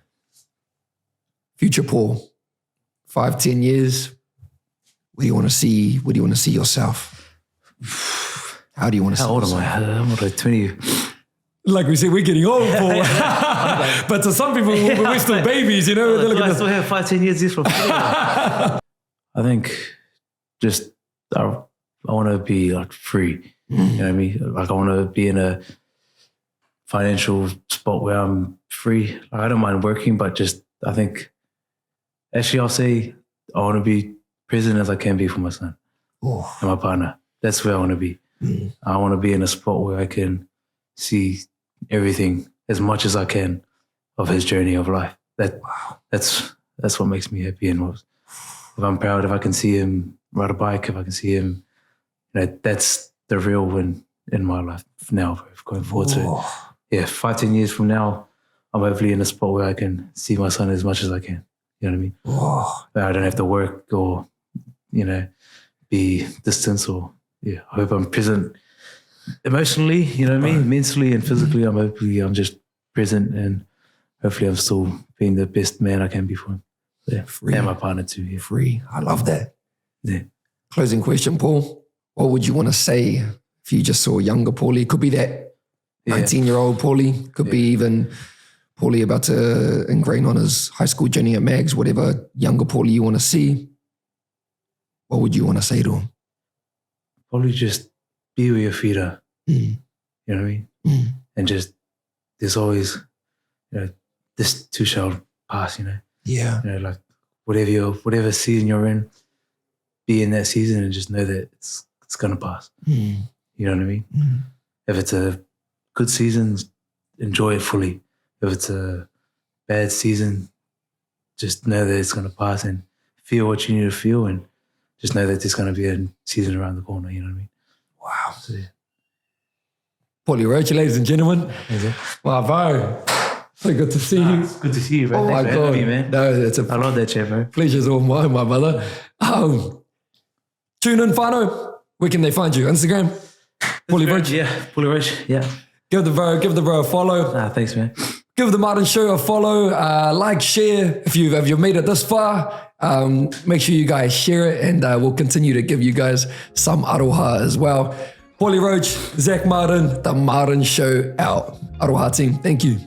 Future Paul, 5-10 years. Where do you want to see yourself? How do you want to see yourself? How old am I? I'm like 20. Like we said, we're getting old, Paul. But to some people, we're still babies, you know? I still have 5-10 years just for fun. I think just I want to be like free. You know what I mean? Like, I want to be in a financial spot where I'm free. Like, I don't mind working, but just, I think, actually I'll say I want to be present as I can be for my son and my partner. That's where I want to be. I want to be in a spot where I can see everything as much as I can of his journey of life. That's what makes me happy. And if I'm proud, if I can see him ride a bike, if I can see him, you know, that's the real win in my life now, going forward. So yeah, 5-10 years from now, I'm hopefully in a spot where I can see my son as much as I can. You know what I mean? But I don't have to work or, you know, be distant, or I hope I'm present emotionally, you know what I mean? Mentally and physically, I'm just present, and hopefully I'm still being the best man I can be for him. Yeah. Free. And my partner too. Yeah. Free. I love that. Yeah. Closing question, Paul. What would you want to say if you just saw younger Paulie? Could be that 19-year-old Paulie. Could be even Paulie about to ingrain on his high school journey at Mags, whatever younger Paulie you want to see. What would you want to say to him? Probably just be where your feet are. You know what I mean? And just, there's always, you know, this too shall pass, you know? Yeah. You know, like whatever season you're in, be in that season and just know that it's going to pass. You know what I mean? If it's a good season, enjoy it fully. If it's a bad season, just know that it's going to pass and feel what you need to feel, and just know that there's going to be a season around the corner, you know what I mean? Wow. So, yeah. Paulie Roache, ladies and gentlemen. Wow, bro. So good to see you. Good to see you, bro. Oh, Thanks my for God. having me, man. No, that's I love that chat, bro. Pleasure's all mine, my brother. Tune in, whānau. Where can they find you? Instagram? Paulie Roache? Yeah, Paulie Roache, yeah. Give the bro a follow. Thanks, man. Give the Martin Show a follow, like, share. If you've made it this far, make sure you guys share it, and we'll continue to give you guys some aroha as well. Paulie Roache, Zach Martin, the Martin Show out. Aroha team, thank you.